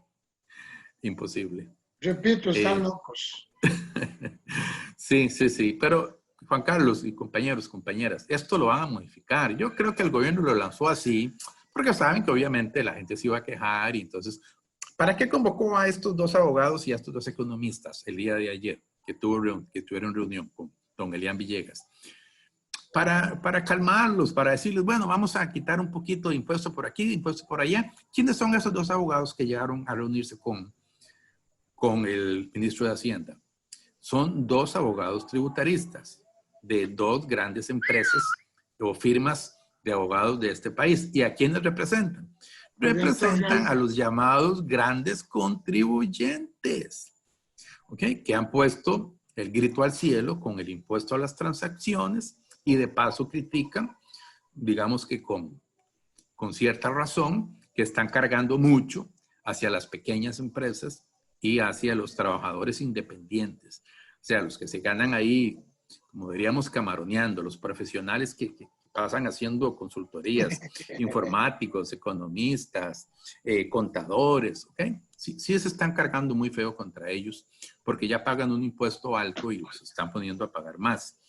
A: Imposible.
C: Repito, están locos.
A: Sí, sí, sí. Pero, Juan Carlos y compañeros, compañeras, esto lo van a modificar. Yo creo que el gobierno lo lanzó así, porque saben que obviamente la gente se iba a quejar y entonces, ¿para qué convocó a estos dos abogados y a estos dos economistas el día de ayer que tuvieron reunión con don Elian Villegas? Para calmarlos, para decirles, bueno, vamos a quitar un poquito de impuesto por aquí, de impuesto por allá. ¿Quiénes son esos dos abogados que llegaron a reunirse con el ministro de Hacienda? Son dos abogados tributaristas de dos grandes empresas o firmas de abogados de este país. ¿Y a quiénes representan? Representan a los llamados grandes contribuyentes, ¿ok? Que han puesto el grito al cielo con el impuesto a las transacciones y de paso critican, digamos que con cierta razón, que están cargando mucho hacia las pequeñas empresas y hacia los trabajadores independientes. O sea, los que se ganan ahí, como diríamos, camaroneando, los profesionales que pasan haciendo consultorías, informáticos, economistas, contadores, ¿ok? Sí, sí se están cargando muy feo contra ellos porque ya pagan un impuesto alto y los están poniendo a pagar más.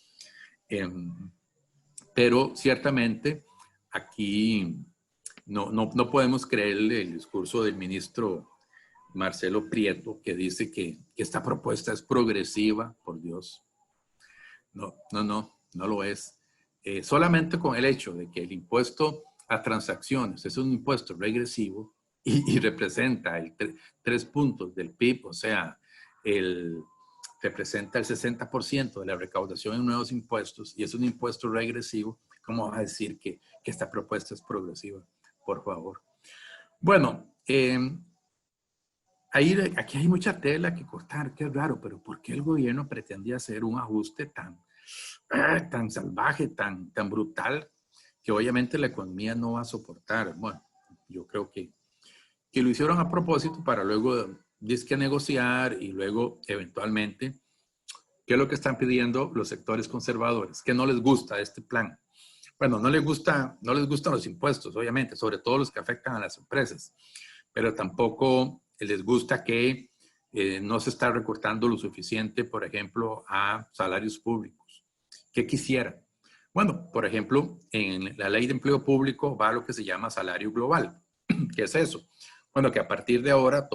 A: Pero ciertamente aquí no podemos creer el discurso del ministro Marcelo Prieto, que dice que esta propuesta es progresiva, por Dios. No lo es. Solamente con el hecho de que el impuesto a transacciones es un impuesto regresivo y representa 3 puntos del PIB, o sea, representa el 60% de la recaudación en nuevos impuestos y es un impuesto regresivo, ¿cómo va a decir que esta propuesta es progresiva? Por favor. Bueno, aquí hay mucha tela que cortar, qué raro, pero ¿por qué el gobierno pretendía hacer un ajuste tan salvaje, tan brutal, que obviamente la economía no va a soportar? Bueno, yo creo que lo hicieron a propósito para luego disque negociar y luego eventualmente, ¿qué es lo que están pidiendo los sectores conservadores? Que no les gusta este plan. Bueno, no les gustan los impuestos, obviamente, sobre todo los que afectan a las empresas, pero tampoco les gusta que no se está recortando lo suficiente, por ejemplo, a salarios públicos. ¿Qué quisieran? Bueno, por ejemplo, en la ley de empleo público va lo que se llama salario global. ¿Qué es eso? Bueno, que a partir de ahora,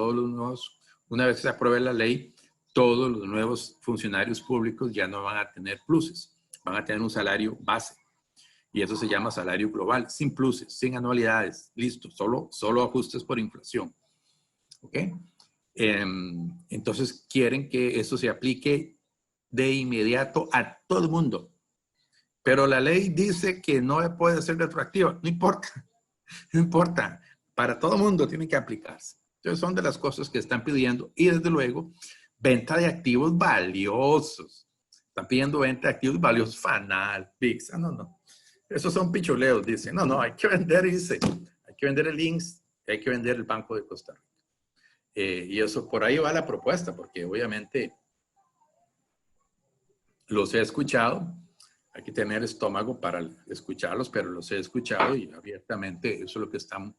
A: una vez que se apruebe la ley, todos los nuevos funcionarios públicos ya no van a tener pluses, van a tener un salario base. Y eso se llama salario global, sin pluses, sin anualidades, listo, solo ajustes por inflación. ¿Ok? Entonces quieren que eso se aplique de inmediato a todo el mundo. Pero la ley dice que no puede ser retroactiva. No importa, no importa. Para todo el mundo tiene que aplicarse. Entonces son de las cosas que están pidiendo. Y desde luego, venta de activos valiosos. Están pidiendo venta de activos valiosos, Fanal, VIX. No. Esos son pichuleos, dicen. No, hay que vender, dice. Hay que vender el INSS, hay que vender el Banco de Costa Rica. Y eso, por ahí va la propuesta, porque obviamente los he escuchado. Hay que tener estómago para escucharlos, pero los he escuchado y abiertamente eso es lo que están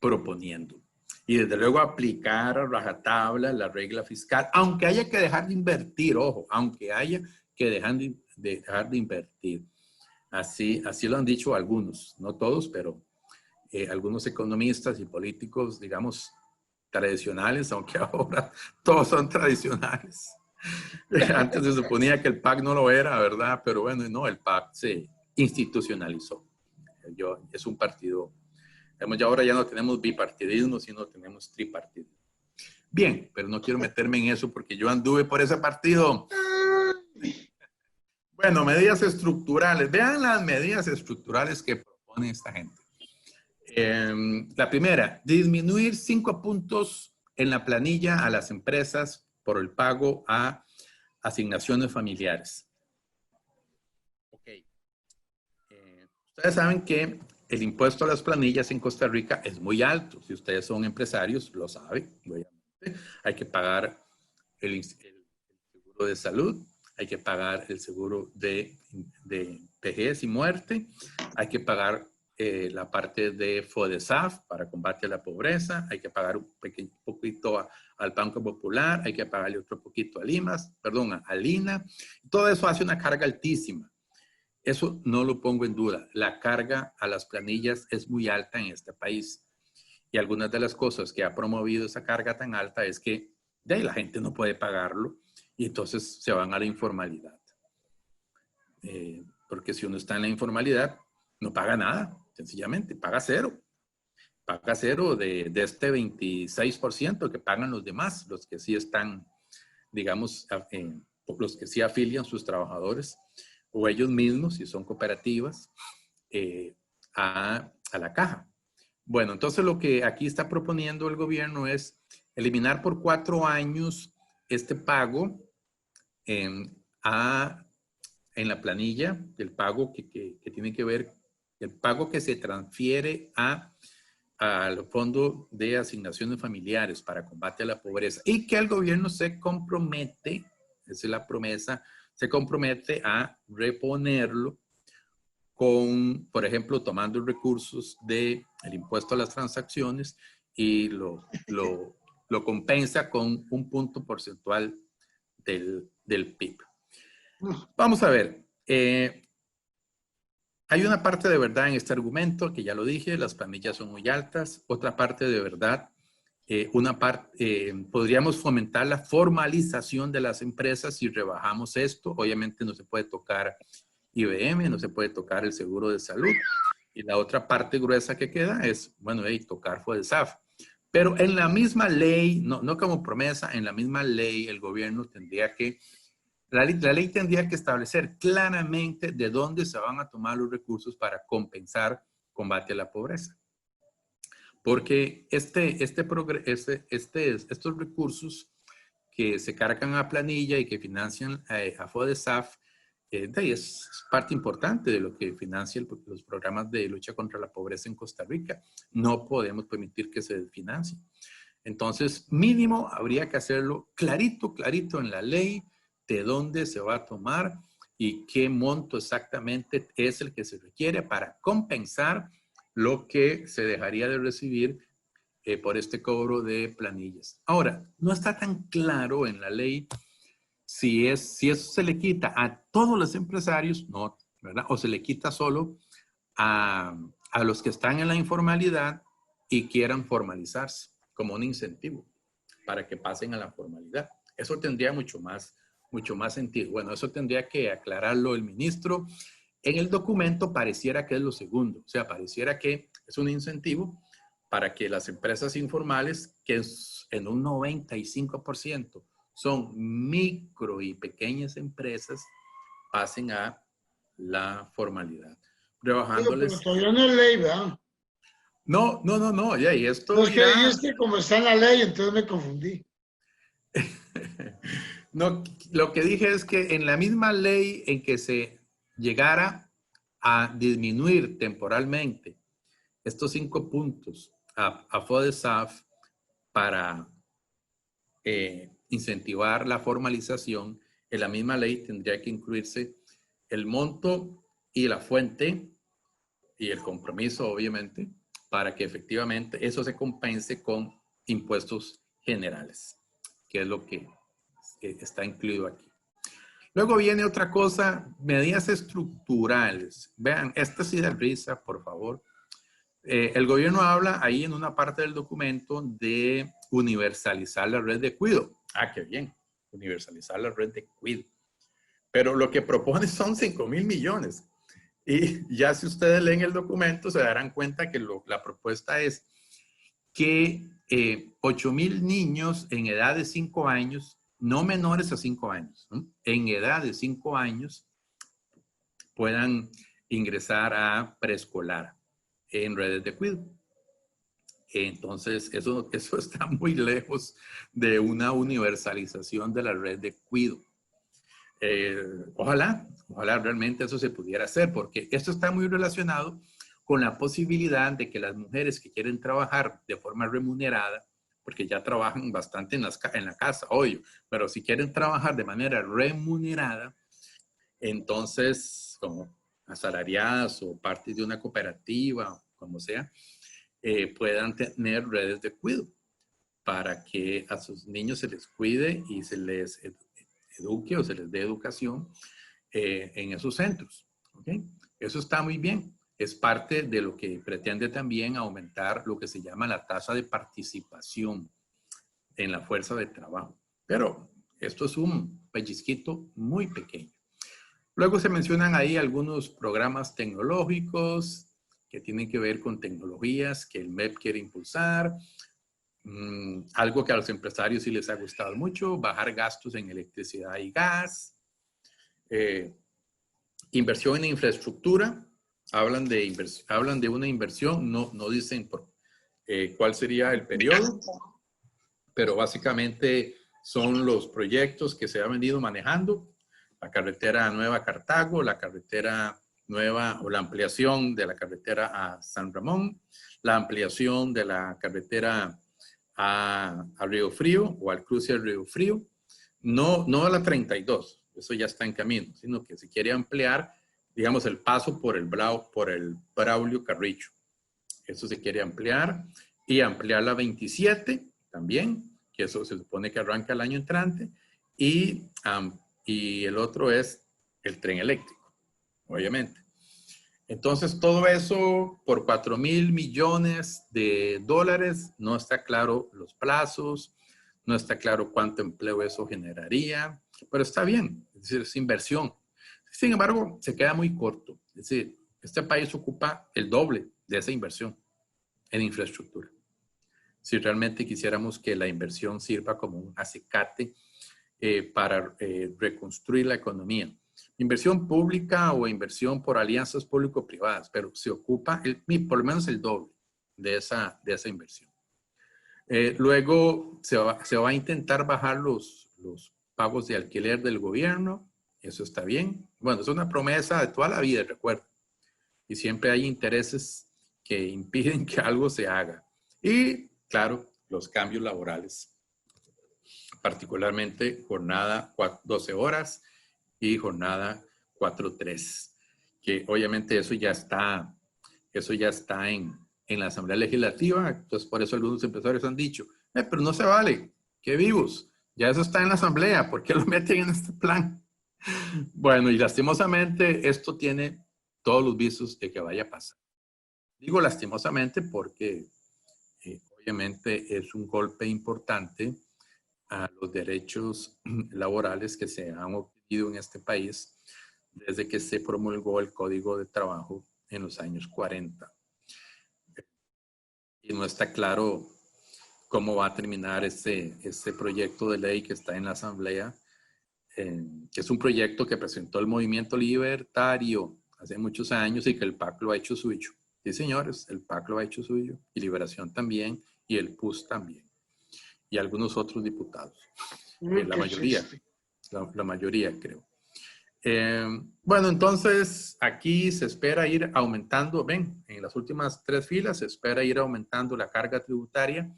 A: proponiendo. Y desde luego aplicar a rajatabla la regla fiscal, aunque haya que dejar de invertir, ojo, aunque haya que dejar de invertir. Así lo han dicho algunos, no todos, pero algunos economistas y políticos, digamos, tradicionales, aunque ahora todos son tradicionales. Antes se suponía que el PAC no lo era, ¿verdad? Pero bueno, no, el PAC se institucionalizó. Es un partido, digamos, ya ahora ya no tenemos bipartidismo, sino tenemos tripartidismo. Bien, pero no quiero meterme en eso porque yo anduve por ese partido. Bueno, medidas estructurales. Vean las medidas estructurales que propone esta gente. La primera, disminuir 5 puntos en la planilla a las empresas por el pago a asignaciones familiares. Ok. Ustedes saben que el impuesto a las planillas en Costa Rica es muy alto. Si ustedes son empresarios, lo saben, obviamente. Hay que pagar el seguro de salud, hay que pagar el seguro de vejez y muerte, hay que pagar la parte de FODESAF para combate a la pobreza, hay que pagar un poquito al Banco Popular, hay que pagarle otro poquito a Lina. Todo eso hace una carga altísima. Eso no lo pongo en duda. La carga a las planillas es muy alta en este país. Y algunas de las cosas que ha promovido esa carga tan alta es que de ahí la gente no puede pagarlo y entonces se van a la informalidad. Porque si uno está en la informalidad, no paga nada, sencillamente, paga cero. Paga cero de este 26% que pagan los demás, los que sí están, digamos, los que sí afilian sus trabajadores o ellos mismos, si son cooperativas, a la caja. Bueno, entonces lo que aquí está proponiendo el gobierno es eliminar por 4 años este pago en la planilla, el pago que tiene que ver, el pago que se transfiere al Fondo de Asignaciones Familiares para combate a la pobreza y que el gobierno se compromete, esa es la promesa, se compromete a reponerlo con, por ejemplo, tomando recursos del impuesto a las transacciones y lo compensa con un punto porcentual del PIB. Vamos a ver. Hay una parte de verdad en este argumento, que ya lo dije, las planillas son muy altas. Otra parte de verdad, podríamos fomentar la formalización de las empresas si rebajamos esto. Obviamente no se puede tocar IBM, no se puede tocar el seguro de salud. Y la otra parte gruesa que queda es, bueno, tocar FODESAF. Pero en la misma ley, no como promesa, en la misma ley el gobierno tendría que, la ley tendría que establecer claramente de dónde se van a tomar los recursos para compensar combate a la pobreza. Porque estos recursos que se cargan a planilla y que financian a FODESAF, es parte importante de lo que financian los programas de lucha contra la pobreza en Costa Rica. No podemos permitir que se desfinancien. Entonces, mínimo habría que hacerlo clarito en la ley de dónde se va a tomar y qué monto exactamente es el que se requiere para compensar lo que se dejaría de recibir por este cobro de planillas. Ahora, no está tan claro en la ley si eso se le quita a todos los empresarios, no, ¿verdad? O se le quita solo a los que están en la informalidad y quieran formalizarse como un incentivo para que pasen a la formalidad. Eso tendría mucho más sentido. Bueno, eso tendría que aclararlo el ministro. En el documento pareciera que es lo segundo, o sea, pareciera que es un incentivo para que las empresas informales, que en un 95% son micro y pequeñas empresas, pasen a la formalidad. Rebajándoles.
C: Pero todavía no es ley, ¿verdad?
A: No, ya, y esto.
C: No, es que dijiste como está en la ley, entonces me confundí.
A: No, lo que dije es que en la misma ley en que se llegara a disminuir temporalmente estos 5 puntos a FODESAF para incentivar la formalización, en la misma ley tendría que incluirse el monto y la fuente y el compromiso, obviamente, para que efectivamente eso se compense con impuestos generales, que es lo que está incluido aquí. Luego viene otra cosa, medidas estructurales. Vean, esta sí da risa, por favor. El gobierno habla ahí en una parte del documento de universalizar la red de cuido. Ah, qué bien, universalizar la red de cuido. Pero lo que propone son 5.000 millones. Y ya si ustedes leen el documento se darán cuenta que la propuesta es que 8.000 niños en edad de 5 años, no menores a 5 años, ¿no? En edad de 5 años, puedan ingresar a preescolar en redes de cuidado. Entonces, eso está muy lejos de una universalización de la red de cuidado. Ojalá realmente eso se pudiera hacer, porque esto está muy relacionado con la posibilidad de que las mujeres que quieren trabajar de forma remunerada, porque ya trabajan bastante en la casa, obvio, pero si quieren trabajar de manera remunerada, entonces, como asalariadas o parte de una cooperativa, como sea, puedan tener redes de cuidado para que a sus niños se les cuide y se les eduque o se les dé educación en esos centros. ¿Okay? Eso está muy bien. Es parte de lo que pretende también aumentar lo que se llama la tasa de participación en la fuerza de trabajo. Pero esto es un pellizquito muy pequeño. Luego se mencionan ahí algunos programas tecnológicos que tienen que ver con tecnologías que el MEP quiere impulsar. Algo que a los empresarios sí les ha gustado mucho, bajar gastos en electricidad y gas. Inversión en infraestructura. Hablan de una inversión, no dicen cuál sería el periodo, pero básicamente son los proyectos que se han venido manejando. La carretera Nueva Cartago, la carretera nueva o la ampliación de la carretera a San Ramón, la ampliación de la carretera a Río Frío o al cruce de Río Frío. No a la 32, eso ya está en camino, sino que se quiere ampliar, digamos, el paso por el Braulio Carrillo. Eso se quiere ampliar y ampliar la 27 también, que eso se supone que arranca el año entrante, y el otro es el tren eléctrico, obviamente. Entonces, todo eso por 4.000 millones de dólares, no está claro los plazos, no está claro cuánto empleo eso generaría, pero está bien, es decir, es inversión. Sin embargo, se queda muy corto. Es decir, este país ocupa el doble de esa inversión en infraestructura. Si realmente quisiéramos que la inversión sirva como un acicate para reconstruir la economía. Inversión pública o inversión por alianzas público-privadas, pero se ocupa por lo menos el doble de esa inversión. Luego se va a intentar bajar los pagos de alquiler del gobierno. Eso está bien. Bueno, es una promesa de toda la vida, recuerdo. Y siempre hay intereses que impiden que algo se haga. Y, claro, los cambios laborales. Particularmente jornada 12 horas y jornada 4-3. Que obviamente eso ya está en la Asamblea Legislativa. Entonces, por eso algunos empresarios han dicho, pero no se vale, qué vivos. Ya eso está en la Asamblea, ¿por qué lo meten en este plan? Bueno, y lastimosamente esto tiene todos los visos de que vaya a pasar. Digo lastimosamente porque obviamente es un golpe importante a los derechos laborales que se han obtenido en este país desde que se promulgó el Código de Trabajo en los años 40. Y no está claro cómo va a terminar este proyecto de ley que está en la Asamblea, que es un proyecto que presentó el Movimiento Libertario hace muchos años y que el PAC lo ha hecho suyo. Sí, señores, el PAC lo ha hecho suyo, y Liberación también, y el PUS también, y algunos otros diputados. La mayoría creo. Bueno, entonces aquí se espera ir aumentando, ven, en las últimas 3 filas se espera ir aumentando la carga tributaria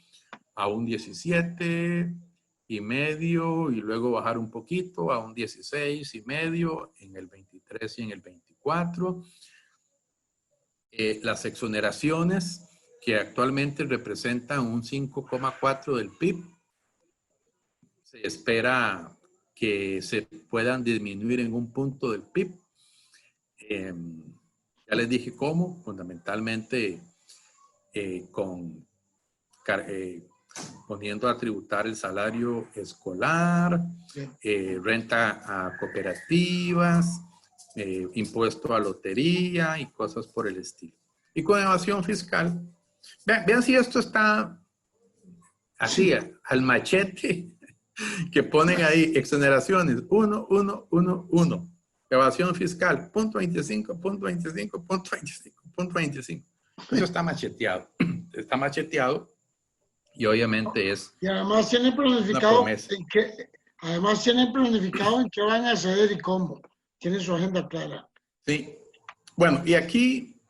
A: a un 17,5 y luego bajar un poquito a un 16,5 en el 23 y en el 24. Las exoneraciones que actualmente representan un 5,4 del PIB, se espera que se puedan disminuir en un punto del PIB. Ya les dije cómo, fundamentalmente poniendo a tributar el salario escolar, renta a cooperativas, impuesto a lotería y cosas por el estilo. Y con evasión fiscal, vean si esto está así, al machete, que ponen ahí exoneraciones, 1, 1, 1, 1. Evasión fiscal, punto 25, punto 25, punto 25, punto 25. Eso está macheteado. Está macheteado y obviamente es
C: Y además tienen planificado en qué van a ceder y cómo. Tienen su agenda clara.
A: Sí. Bueno, y aquí,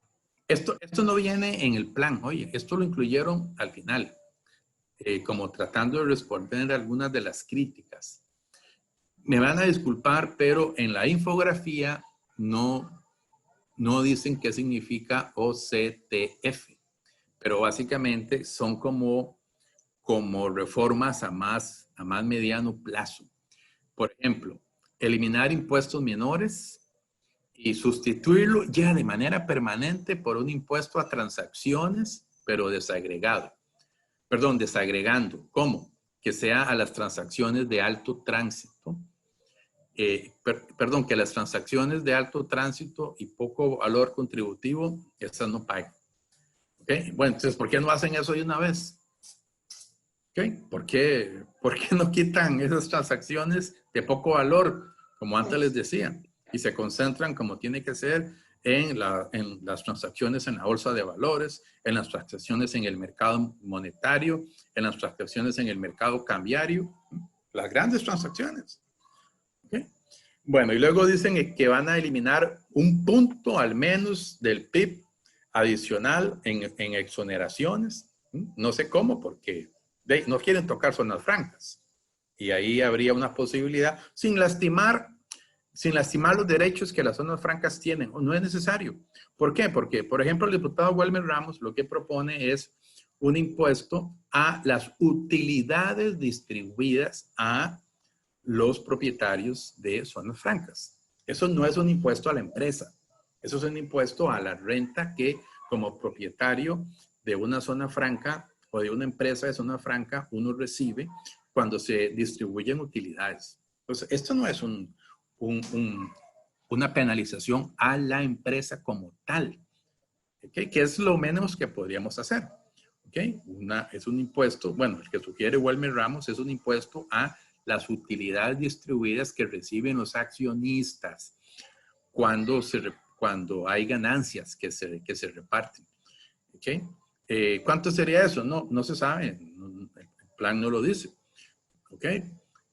A: esto no viene en el plan. Oye, esto lo incluyeron al final, como tratando de responder algunas de las críticas. Me van a disculpar, pero en la infografía no dicen qué significa OCTF. Pero básicamente son como reformas a más mediano plazo. Por ejemplo, eliminar impuestos menores y sustituirlo ya de manera permanente por un impuesto a transacciones, pero desagregado. Perdón, desagregando. ¿Cómo? Que sea a las transacciones de alto tránsito. Perdón, que las transacciones de alto tránsito y poco valor contributivo, esas no paguen. ¿Okay? Bueno, entonces, ¿por qué no hacen eso de una vez? ¿Okay? ¿Por qué no quitan esas transacciones de poco valor, como antes les decía, y se concentran como tiene que ser en las transacciones en la bolsa de valores, en las transacciones en el mercado monetario, en las transacciones en el mercado cambiario, las grandes transacciones? ¿Okay? Bueno, y luego dicen que van a eliminar un punto al menos del PIB adicional en exoneraciones. No sé cómo, porque no quieren tocar zonas francas. Y ahí habría una posibilidad sin lastimar los derechos que las zonas francas tienen. No es necesario. ¿Por qué? Porque, por ejemplo, el diputado Wilmer Ramos lo que propone es un impuesto a las utilidades distribuidas a los propietarios de zonas francas. Eso no es un impuesto a la empresa. Eso es un impuesto a la renta que como propietario de una zona franca o de una empresa de zona franca uno recibe cuando se distribuyen utilidades. Entonces, esto no es una penalización a la empresa como tal, ¿okay? Que es lo menos que podríamos hacer. ¿Okay? Es un impuesto, bueno, el que sugiere Wilmer Ramos es un impuesto a las utilidades distribuidas que reciben los accionistas cuando hay ganancias que se reparten. ¿Okay? ¿Cuánto sería eso? No se sabe, el plan no lo dice. ¿Okay?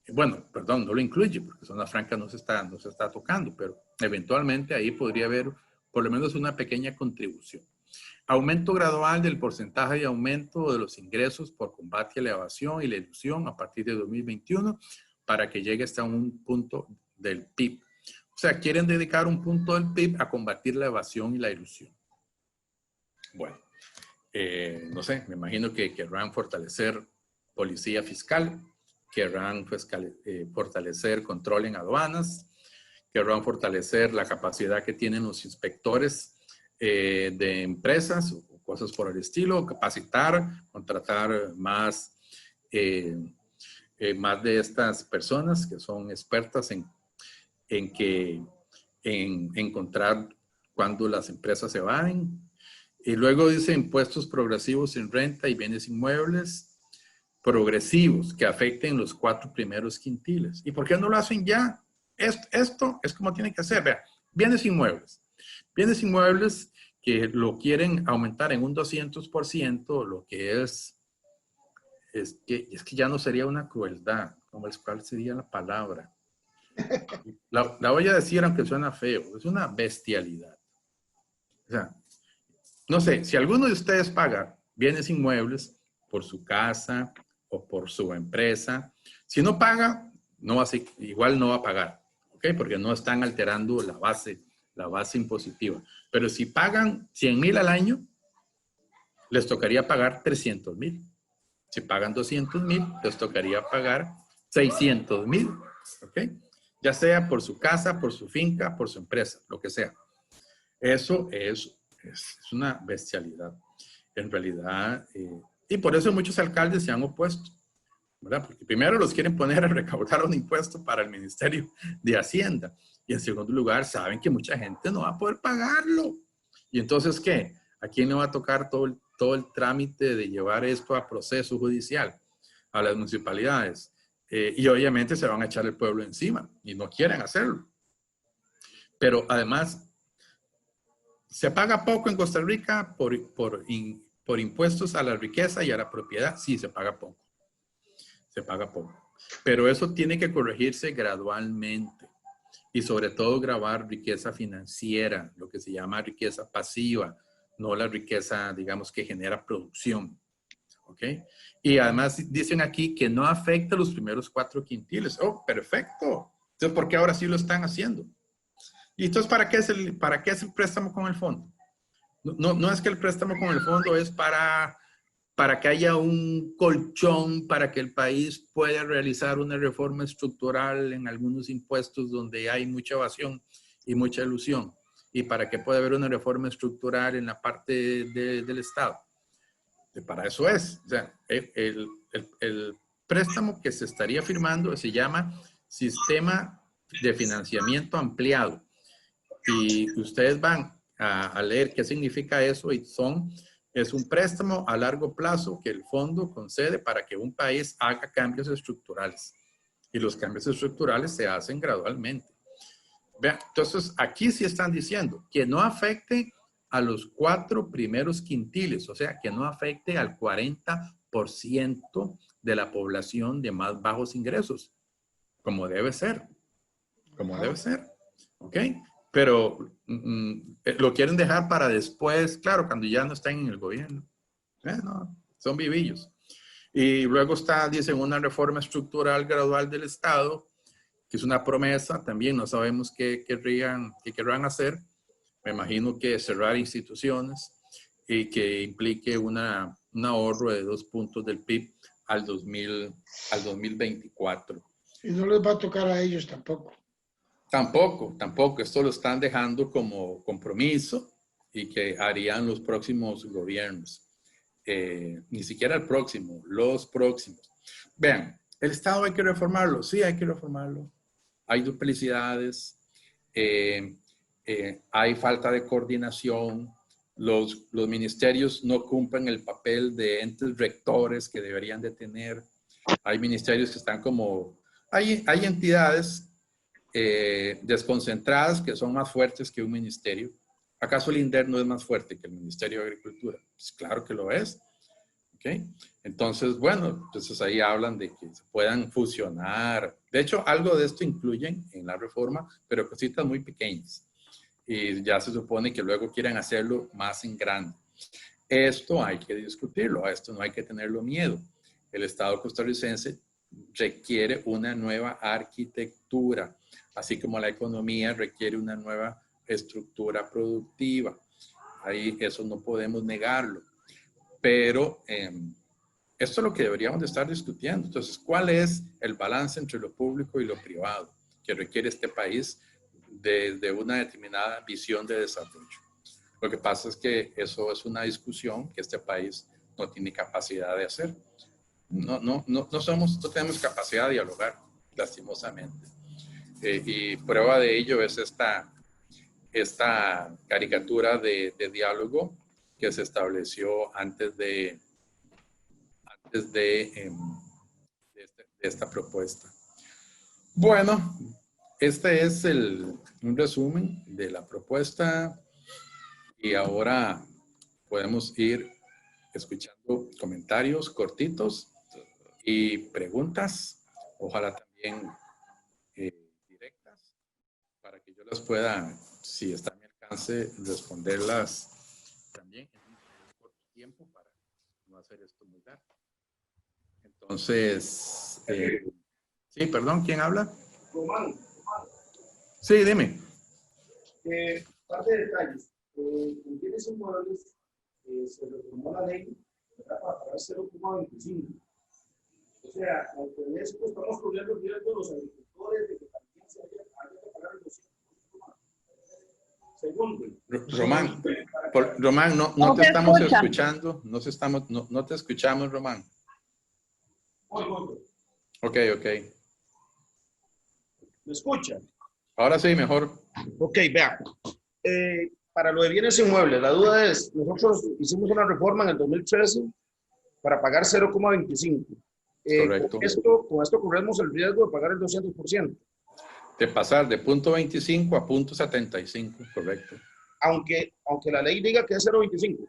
A: Bueno, perdón, no lo incluye porque zona franca no se está tocando, pero eventualmente ahí podría haber por lo menos una pequeña contribución. Aumento gradual del porcentaje de aumento de los ingresos por combate a la evasión y la ilusión a partir de 2021 para que llegue hasta un punto del PIB. O sea, quieren dedicar un punto del PIB a combatir la evasión y la ilusión. Bueno, no sé, me imagino que querrán fortalecer policía fiscal, querrán fortalecer control en aduanas, querrán fortalecer la capacidad que tienen los inspectores de empresas o cosas por el estilo, capacitar, contratar más de estas personas que son expertas en encontrar cuando las empresas se van. Y luego dice impuestos progresivos en renta y bienes inmuebles progresivos que afecten los 4 primeros quintiles. ¿Y por qué no lo hacen ya? Esto es como tiene que ser. Vea, bienes inmuebles. Bienes inmuebles que lo quieren aumentar en un 200%, lo que es que ya no sería una crueldad, ¿cuál sería la palabra? La voy a decir aunque suena feo, es una bestialidad. O sea, no sé, si alguno de ustedes paga bienes inmuebles por su casa o por su empresa, si no paga, igual no va a pagar, ¿ok? Porque no están alterando la base impositiva. Pero si pagan 100,000 al año, les tocaría pagar 300,000. Si pagan 200,000, les tocaría pagar 600,000, ¿ok? Ya sea por su casa, por su finca, por su empresa, lo que sea. Eso es una bestialidad. en realidad, y por eso muchos alcaldes se han opuesto, ¿verdad? Porque primero los quieren poner a recaudar un impuesto para el Ministerio de Hacienda. Y en segundo lugar, saben que mucha gente no va a poder pagarlo. Y entonces, ¿qué? ¿A quién le va a tocar todo el trámite de llevar esto a proceso judicial? A las municipalidades. Y obviamente se van a echar el pueblo encima y no quieren hacerlo. Pero además, ¿se paga poco en Costa Rica por impuestos a la riqueza y a la propiedad? Sí, se paga poco. Se paga poco. Pero eso tiene que corregirse gradualmente. Y sobre todo grabar riqueza financiera, lo que se llama riqueza pasiva, no la riqueza, digamos, que genera producción. ¿Ok? Y además dicen aquí que no afecta los primeros 4 quintiles. ¡Oh, perfecto! Entonces, ¿por qué ahora sí lo están haciendo? ¿Y entonces para qué es el préstamo con el fondo? No es que el préstamo con el fondo es para que haya un colchón, para que el país pueda realizar una reforma estructural en algunos impuestos donde hay mucha evasión y mucha elusión, y para que pueda haber una reforma estructural en la parte del Estado. Para eso es. O sea, el préstamo que se estaría firmando se llama Sistema de Financiamiento Ampliado. Y ustedes van a leer qué significa eso y es un préstamo a largo plazo que el fondo concede para que un país haga cambios estructurales. Y los cambios estructurales se hacen gradualmente. Vean, entonces aquí sí están diciendo que no afecte a los 4 primeros quintiles, o sea, que no afecte al 40% de la población de más bajos ingresos, como debe ser. Como debe ser. ¿Ok? Pero lo quieren dejar para después, claro, cuando ya no estén en el gobierno. No, son vivillos. Y luego dicen, una reforma estructural gradual del Estado, que es una promesa, también no sabemos qué querrán hacer. Me imagino que cerrar instituciones y que implique un ahorro de 2 puntos del PIB al 2024.
C: Y no les va a tocar a ellos tampoco.
A: Tampoco. Esto lo están dejando como compromiso y que harían los próximos gobiernos. Ni siquiera el próximo, los próximos. Vean, ¿el Estado hay que reformarlo? Sí, hay que reformarlo. Hay duplicidades, hay falta de coordinación, los ministerios no cumplen el papel de entes rectores que deberían de tener. Hay ministerios que están hay entidades desconcentradas que son más fuertes que un ministerio. ¿Acaso el INDER no es más fuerte que el Ministerio de Agricultura? Pues claro que lo es. ¿Okay? Entonces, bueno, entonces ahí hablan de que se puedan fusionar. De hecho, algo de esto incluyen en la reforma, pero cositas muy pequeñas. Y ya se supone que luego quieren hacerlo más en grande. Esto hay que discutirlo, a esto no hay que tenerlo miedo. El Estado costarricense requiere una nueva arquitectura, así como la economía requiere una nueva estructura productiva. Ahí eso no podemos negarlo. Pero esto es lo que deberíamos de estar discutiendo. Entonces, ¿cuál es el balance entre lo público y lo privado que requiere este país de una determinada visión de desarrollo? Lo que pasa es que eso es una discusión que este país no tiene capacidad de hacer. No tenemos capacidad de dialogar, lastimosamente. Y prueba de ello es esta caricatura de diálogo que se estableció antes de esta propuesta. Bueno, este es un resumen de la propuesta y ahora podemos ir escuchando comentarios cortitos y preguntas, ojalá también directas, para que yo las pueda, si está a mi alcance, responderlas también en un corto tiempo para no hacer esto muy largo. Entonces, sí, perdón, ¿quién habla?
E: Román.
A: Sí, dime.
E: Par de detalles. En bienes inmuebles se reformó la ley, ¿verdad? Para pagar 0,25. O sea, aunque en esto estamos corriendo el riesgo de los agricultores de que también se haya que pagar el 200% más. Segundo,
A: Román,
E: para
A: Román, no
D: No
A: te
D: se
A: estamos
D: escucha.
A: escuchando. No te escuchamos, Román.
E: Voy.
A: Ok.
E: ¿Me escucha?
A: Ahora sí, mejor.
E: Ok, vea. Para lo de bienes inmuebles, la duda es, nosotros hicimos una reforma en el 2013 para pagar 0,25.
A: Correcto.
E: Con esto corremos el riesgo de pagar el 200%.
A: De pasar de 0.25 a 0.75, correcto.
E: Aunque la ley diga que es 0,25.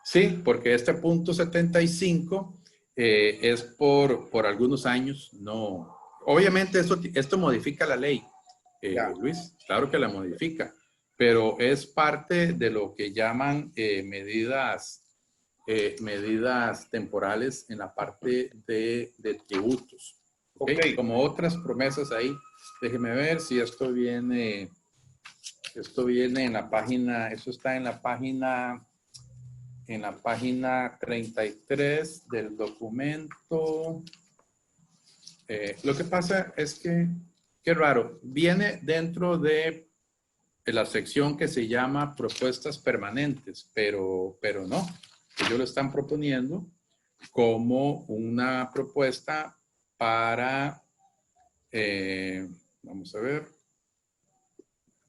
A: Sí, porque este 0.75 es por algunos años. No, obviamente esto modifica la ley, Luis, claro que la modifica, pero es parte de lo que llaman medidas temporales en la parte de tributos. ¿Okay? Como otras promesas ahí. Déjeme ver si esto viene en la página, eso está en la página 33 del documento. Lo que pasa es que, qué raro, viene dentro de la sección que se llama propuestas permanentes, pero no. Ellos lo están proponiendo como una propuesta para, vamos a ver.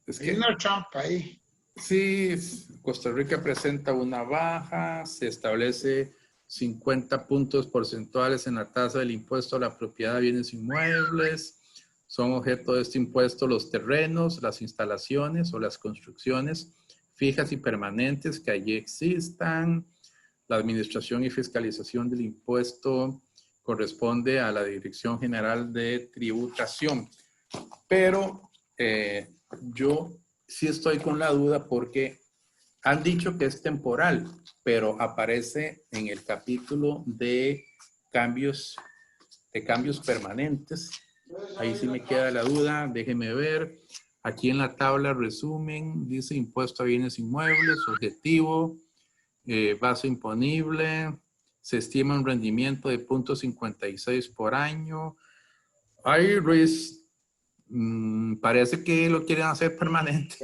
A: Es
C: Hay
A: que,
C: una trampa ahí.
A: sí, Costa Rica presenta una baja, se establece 50 puntos porcentuales en la tasa del impuesto a la propiedad de bienes inmuebles. Son objeto de este impuesto los terrenos, las instalaciones o las construcciones fijas y permanentes que allí existan. La administración y fiscalización del impuesto corresponde a la Dirección General de Tributación. Pero yo sí estoy con la duda porque han dicho que es temporal, pero aparece en el capítulo de cambios permanentes. Ahí sí me queda la duda, déjeme ver. Aquí en la tabla resumen, dice impuesto a bienes inmuebles, objetivo, base imponible, se estima un rendimiento de 0.56 por año. Ay, Luis, parece que lo quieren hacer permanente.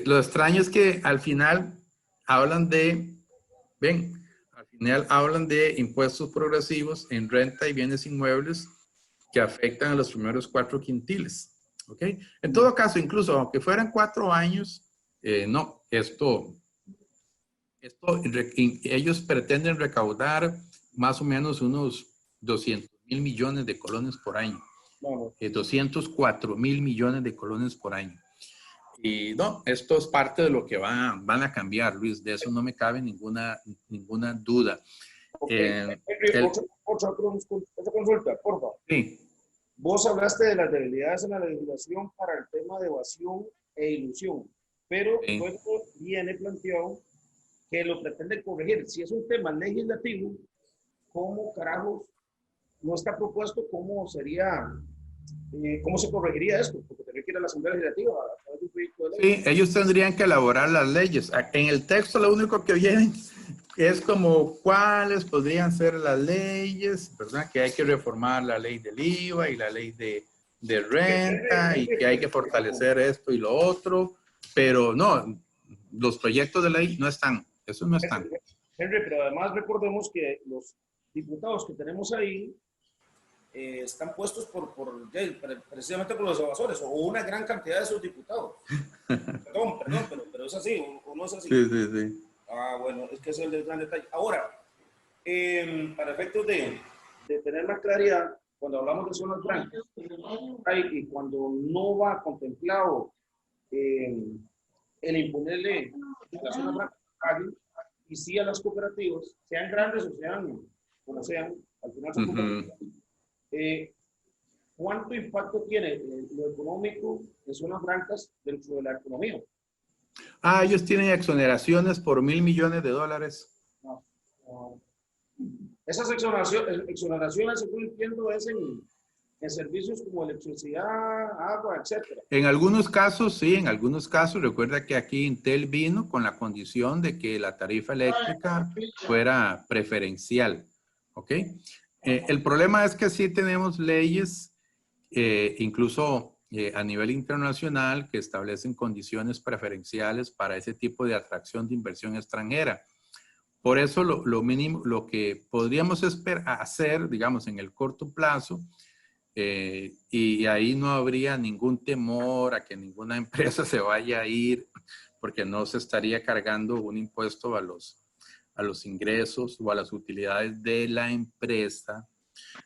A: Lo extraño es que al final hablan de impuestos progresivos en renta y bienes inmuebles que afectan a los primeros 4 quintiles. ¿Ok? En todo caso, incluso aunque fueran 4 años, no, ellos pretenden recaudar más o menos unos 200.000 millones de colones por año. 204.000 millones de colones por año. Y no, esto es parte de lo que van a cambiar, Luis. De eso no me cabe ninguna duda.
E: Otra consulta, por favor.
A: Sí.
E: Vos hablaste de las debilidades en la legislación para el tema de evasión e ilusión, pero
A: Sí.
E: luego viene planteado que lo pretende corregir. Si es un tema legislativo, ¿cómo carajos no está propuesto? ¿Cómo sería, cómo se corregiría esto? Porque tendría que ir a la Asamblea Legislativa a través de un proyecto de ley.
A: Sí, ellos tendrían que elaborar las leyes. En el texto lo único que vienen es como cuáles podrían ser las leyes, ¿verdad? Que hay que reformar la ley del IVA y la ley de renta y que hay que fortalecer esto y lo otro, pero no, los proyectos de ley no están, esos no están.
E: Henry, pero además recordemos que los diputados que tenemos ahí están puestos precisamente por los evasores, o una gran cantidad de esos diputados. Perdón, pero es así, o no es así.
A: Sí.
E: Ah, bueno, es que ese es el gran detalle. Ahora, para efectos de tener más claridad, cuando hablamos de zonas blancas, y cuando no va contemplado el imponerle la zona blanca y sí a las cooperativas, sean grandes o sean como sean, al final son cooperativas. ¿Cuánto impacto tiene lo económico en zonas blancas dentro de la economía?
A: Ellos tienen exoneraciones por $1.000 millones.
E: Esas exoneraciones, según entiendo, es en servicios como electricidad, agua, etcétera.
A: En algunos casos, sí, en algunos casos. Recuerda que aquí Intel vino con la condición de que la tarifa eléctrica fuera preferencial. ¿Ok? El problema es que sí tenemos leyes, incluso a nivel internacional que establecen condiciones preferenciales para ese tipo de atracción de inversión extranjera. Por eso lo mínimo, lo que podríamos hacer, digamos, en el corto plazo, y ahí no habría ningún temor a que ninguna empresa se vaya a ir, porque no se estaría cargando un impuesto a los ingresos o a las utilidades de la empresa,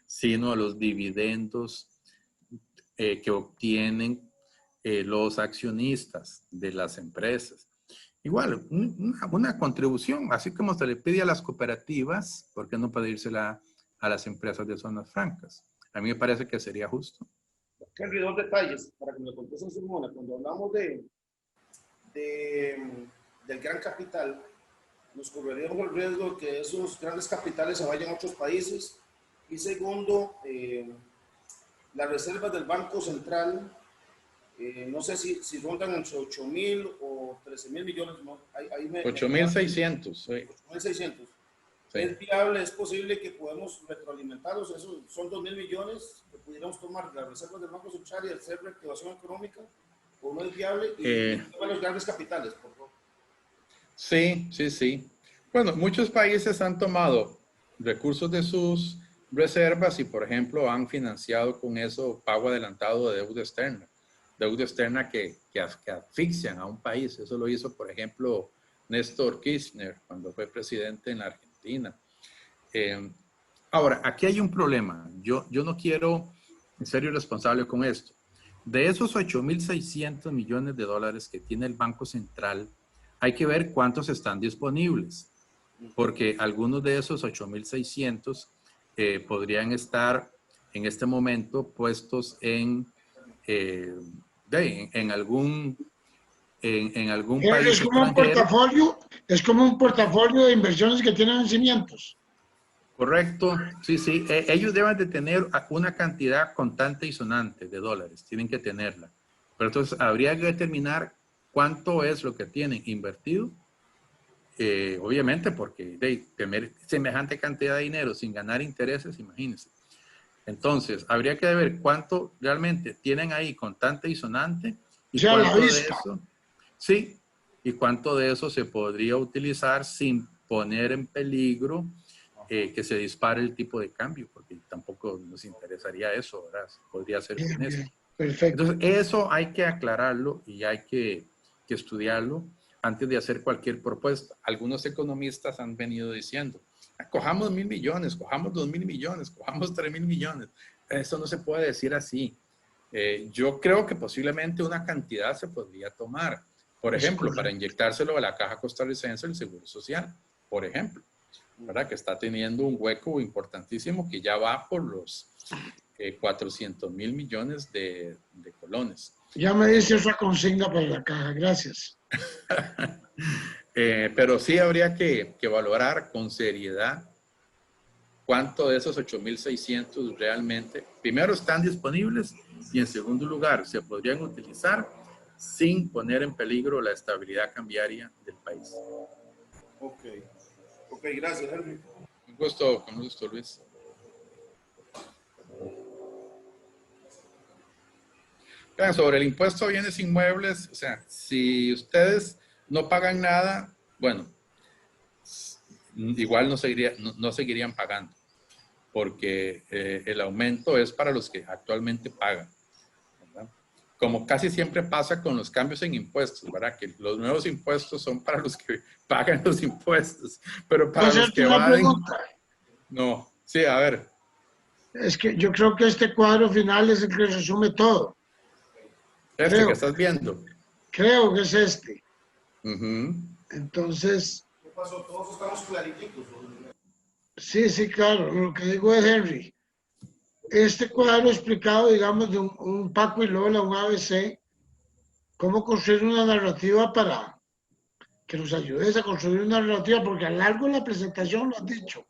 A: sino a los dividendos que obtienen los accionistas de las empresas. Igual, una contribución, así como se le pide a las cooperativas, ¿por qué no pedírsela a las empresas de zonas francas? A mí me parece que sería justo.
E: Henry, dos detalles para que me contesten, Simona. Cuando hablamos del gran capital, nos correríamos el riesgo de que esos grandes capitales se vayan a otros países. Y segundo, las reservas del Banco Central, no sé si rondan entre 8.000 o 13.000 millones. ¿No?
A: 8.600. Sí.
E: 8.600.
A: Sí.
E: ¿Es viable? ¿Es posible que podamos retroalimentarlos? Eso son 2.000 millones que pudiéramos tomar las reservas del Banco Central y hacer reactivación económica. ¿O no es viable? Y los grandes capitales, por favor.
A: Sí, sí, sí. Bueno, muchos países han tomado recursos de sus reservas y, por ejemplo, han financiado con eso pago adelantado de deuda externa que asfixian a un país. Eso lo hizo, por ejemplo, Néstor Kirchner cuando fue presidente en la Argentina. Ahora, aquí hay un problema. Yo no quiero en serio responsable con esto. De esos 8.600 millones de dólares que tiene el Banco Central, hay que ver cuántos están disponibles, porque algunos de esos 8.600 podrían estar en este momento puestos en algún país
C: Es como un
A: extranjero.
C: portafolio, es como un portafolio de inversiones que tienen vencimientos.
A: Correcto, sí, sí. Ellos deben de tener una cantidad contante y sonante de dólares, tienen que tenerla. Pero entonces habría que determinar cuánto es lo que tienen invertido. Obviamente, porque tener semejante cantidad de dinero sin ganar intereses, imagínense. Entonces, habría que ver cuánto realmente tienen ahí contante y sonante y
C: Ya
A: cuánto
C: la
A: de
C: vista.
A: eso, sí, y cuánto de eso se podría utilizar sin poner en peligro que se dispare el tipo de cambio, porque tampoco nos interesaría eso, ¿verdad? Podría ser
C: Bien,
A: con eso.
C: bien. Perfecto.
A: Entonces, eso hay que aclararlo y hay que estudiarlo antes de hacer cualquier propuesta. Algunos economistas han venido diciendo, cojamos 1.000 millones, cojamos 2.000 millones, cojamos 3.000 millones. Eso no se puede decir así. Yo creo que posiblemente una cantidad se podría tomar. Por ejemplo, para inyectárselo a la Caja Costarricense del Seguro Social, por ejemplo, ¿verdad? Que está teniendo un hueco importantísimo que ya va por los 400.000 millones de colones.
C: Ya me dice esa consigna para la caja, gracias.
A: Pero sí habría que valorar con seriedad cuánto de esos 8.600 realmente, primero, están disponibles y en segundo lugar, se podrían utilizar sin poner en peligro la estabilidad cambiaria del país.
E: Ok, gracias, Henry.
A: Con gusto, Luis. Vean, sobre el impuesto a bienes inmuebles, o sea, si ustedes no pagan nada, bueno, igual no seguirían pagando, porque el aumento es para los que actualmente pagan, ¿verdad? Como casi siempre pasa con los cambios en impuestos, ¿verdad? Que los nuevos impuestos son para los que pagan los impuestos, pero para los que evaden, no. Sí, a ver.
C: Es que yo creo que este cuadro final es el que resume todo.
A: Este que estás viendo.
C: Creo que es este.
A: Uh-huh.
C: Entonces.
E: ¿Qué pasó? Todos estamos claritos.
C: Sí, claro. Lo que digo es Henry. Este cuadro explicado, digamos, de un Paco y Lola, un ABC, cómo construir una narrativa para que nos ayudes a construir una narrativa, porque a lo largo de la presentación lo has dicho.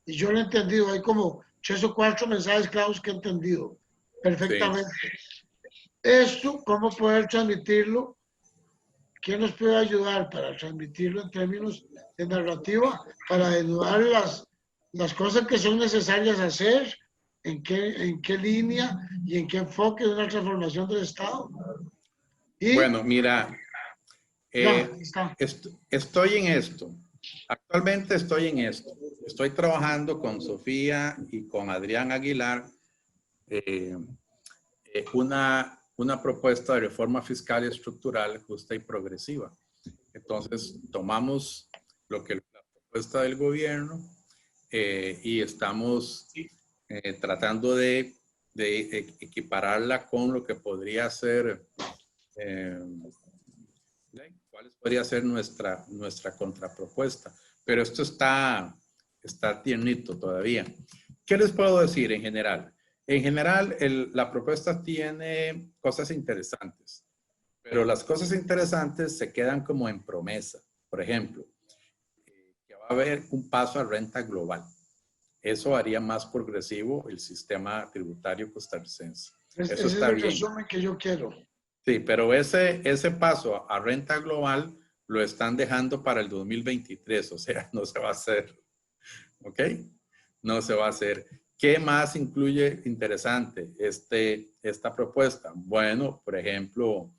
C: Y yo lo he entendido. Hay como 3 o 4 mensajes claros que he entendido perfectamente. Sí. Esto, ¿cómo poder transmitirlo? ¿Quién nos puede ayudar para transmitirlo en términos de narrativa? Para ayudar las cosas que son necesarias hacer en qué línea y en qué enfoque de una transformación del Estado. Y
A: Bueno, mira,
C: ya, está.
A: estoy en esto. Actualmente estoy en esto. Estoy trabajando con Sofía y con Adrián Aguilar una propuesta de reforma fiscal y estructural justa y progresiva. Entonces, tomamos lo que es la propuesta del gobierno y estamos tratando de equipararla con lo que podría ser, cuál podría ser nuestra contrapropuesta. Pero esto está tiernito todavía. ¿Qué les puedo decir en general? En general, la propuesta tiene cosas interesantes, pero las cosas interesantes se quedan como en promesa. Por ejemplo, que va a haber un paso a renta global. Eso haría más progresivo el sistema tributario costarricense. Eso
C: Ese es
A: está
C: el
A: bien.
C: resumen que yo quiero.
A: Sí, pero ese paso a renta global lo están dejando para el 2023, o sea, no se va a hacer. ¿Ok? No se va a hacer. ¿Qué más incluye interesante esta propuesta? Bueno, por ejemplo,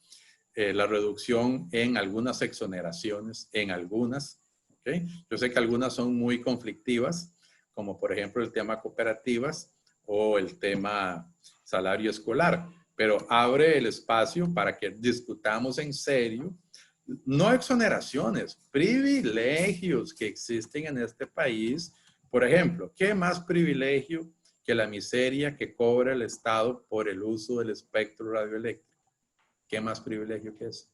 A: la reducción en algunas exoneraciones, en algunas. ¿Okay? Yo sé que algunas son muy conflictivas, como por ejemplo el tema cooperativas o el tema salario escolar, pero abre el espacio para que discutamos en serio, no exoneraciones, privilegios que existen en este país. Por ejemplo, ¿qué más privilegio que la miseria que cobra el Estado por el uso del espectro radioeléctrico? ¿Qué más privilegio que eso?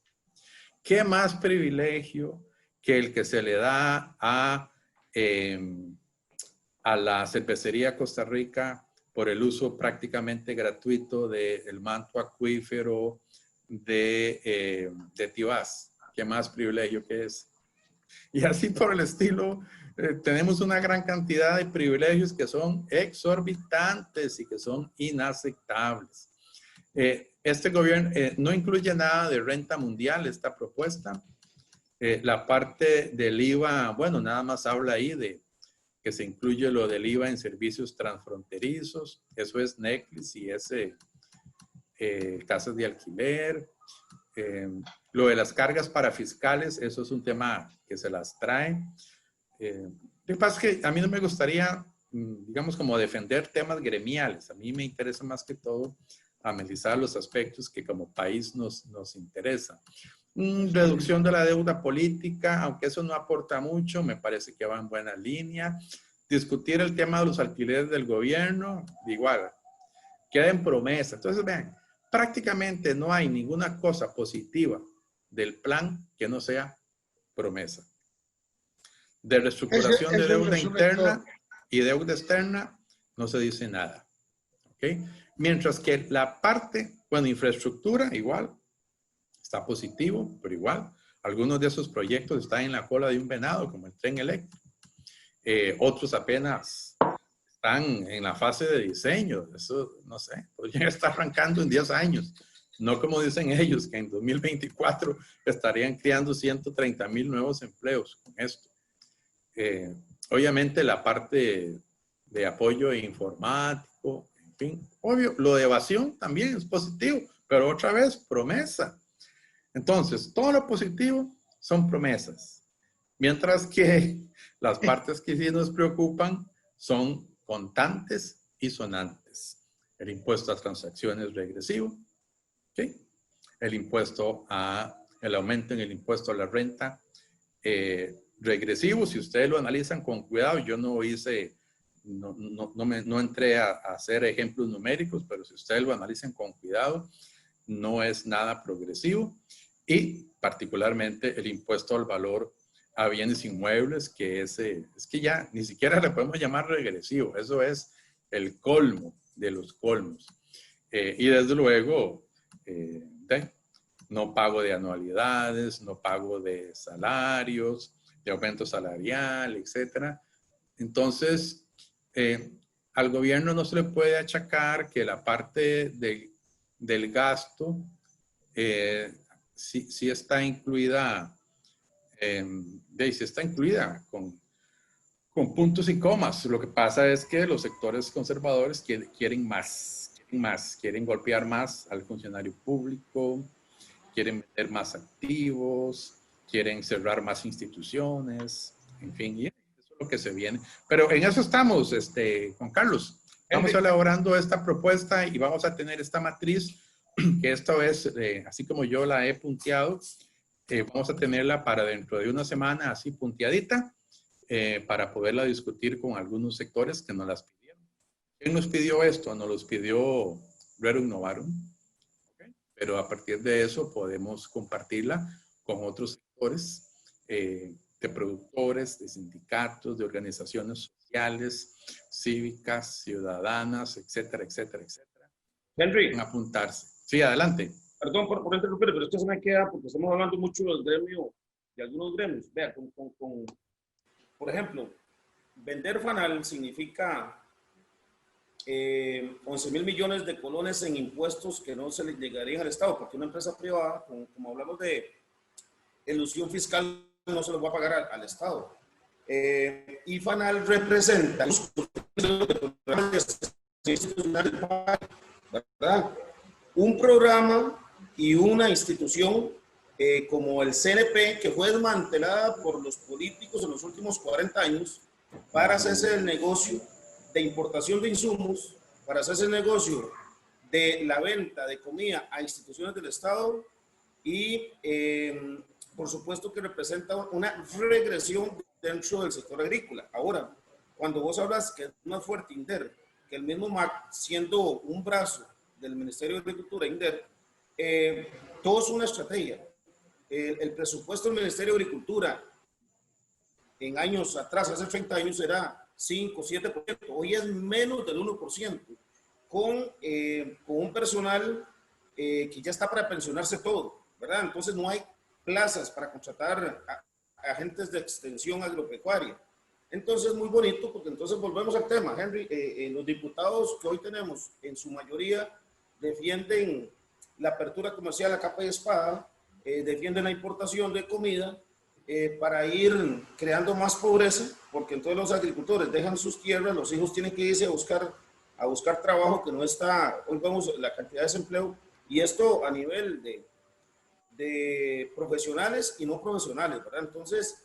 A: ¿Qué más privilegio que el que se le da a la cervecería Costa Rica por el uso prácticamente gratuito del manto acuífero de Tibás? ¿Qué más privilegio que es? Y así por el estilo, tenemos una gran cantidad de privilegios que son exorbitantes y que son inaceptables. Este gobierno no incluye nada de renta mundial, esta propuesta. La parte del IVA, bueno, nada más habla ahí de que se incluye lo del IVA en servicios transfronterizos. Eso es Netflix y casas de alquiler. Lo de las cargas parafiscales, eso es un tema que se las trae. Lo que pasa es que a mí no me gustaría, digamos, como defender temas gremiales. A mí me interesa más que todo analizar los aspectos que como país nos interesan. Reducción de la deuda política, aunque eso no aporta mucho, me parece que va en buena línea. Discutir el tema de los alquileres del gobierno, igual, queda en promesa. Entonces, vean, prácticamente no hay ninguna cosa positiva del plan que no sea promesa. De reestructuración de deuda interna y deuda externa no se dice nada. ¿Ok? Mientras que la parte, bueno, infraestructura igual, está positivo, pero igual, algunos de esos proyectos están en la cola de un venado, como el tren eléctrico. Otros apenas están en la fase de diseño. Eso, no sé, podrían estar arrancando en 10 años. No como dicen ellos, que en 2024 estarían creando 130,000 nuevos empleos con esto. Obviamente la parte de apoyo informático, en fin, obvio, lo de evasión también es positivo, pero otra vez, promesa. Entonces, todo lo positivo son promesas, mientras que las partes que sí nos preocupan son contantes y sonantes. El impuesto a transacciones regresivo, ¿sí? El aumento en el impuesto a la renta regresivo. Si ustedes lo analizan con cuidado, yo no entré a hacer ejemplos numéricos, pero si ustedes lo analizan con cuidado, no es nada progresivo. Y particularmente el impuesto al valor a bienes inmuebles, que es que ya ni siquiera le podemos llamar regresivo, eso es el colmo de los colmos. Y desde luego, no pago de anualidades, no pago de salarios, de aumento salarial, etc. Entonces, al gobierno no se le puede achacar que la parte del gasto sí está incluida, sí está incluida con puntos y comas. Lo que pasa es que los sectores conservadores quieren más, quieren golpear más al funcionario público, quieren meter más activos, quieren cerrar más instituciones, en fin, y eso es lo que se viene. Pero en eso estamos, Juan Carlos. Estamos elaborando esta propuesta y vamos a tener esta matriz, que esta vez, así como yo la he punteado, vamos a tenerla para dentro de una semana, así punteadita, para poderla discutir con algunos sectores que nos las pidieron. ¿Quién nos pidió esto? Nos los pidió Rerum Novarum. ¿Okay? Pero a partir de eso podemos compartirla con otros sectores de productores, de sindicatos, de organizaciones sociales, cívicas, ciudadanas, etcétera, etcétera, etcétera.
E: Henry.
A: Pueden apuntarse. Sí, adelante.
E: Perdón por interrumpir, pero esto se me queda porque estamos hablando mucho del gremio, de algunos gremios. Vea, por ejemplo, vender Fanal significa 11.000 millones de colones en impuestos que no se le llegarían al Estado, porque una empresa privada, como hablamos de elusión fiscal, no se los va a pagar al Estado. Y Fanal representa ¿verdad? Un programa y una institución como el CNP, que fue desmantelada por los políticos en los últimos 40 años para hacerse el negocio de importación de insumos, para hacerse el negocio de la venta de comida a instituciones del Estado y, por supuesto, que representa una regresión dentro del sector agrícola. Ahora, cuando vos hablas que es más fuerte INDER, que el mismo MAC, siendo un brazo del Ministerio de Agricultura, INDER, todo es una estrategia. El presupuesto del Ministerio de Agricultura en años atrás, hace 30 años, era 5, 7%. Hoy es menos del 1%, con un personal que ya está para pensionarse todo, ¿verdad? Entonces no hay plazas para contratar a agentes de extensión agropecuaria. Entonces, muy bonito, porque entonces volvemos al tema, Henry. Los diputados que hoy tenemos, en su mayoría, defienden la apertura comercial a capa y espada, defienden la importación de comida para ir creando más pobreza, porque entonces los agricultores dejan sus tierras, los hijos tienen que irse a buscar trabajo que no está. Hoy vemos la cantidad de desempleo, y esto a nivel de profesionales y no profesionales, ¿verdad? Entonces,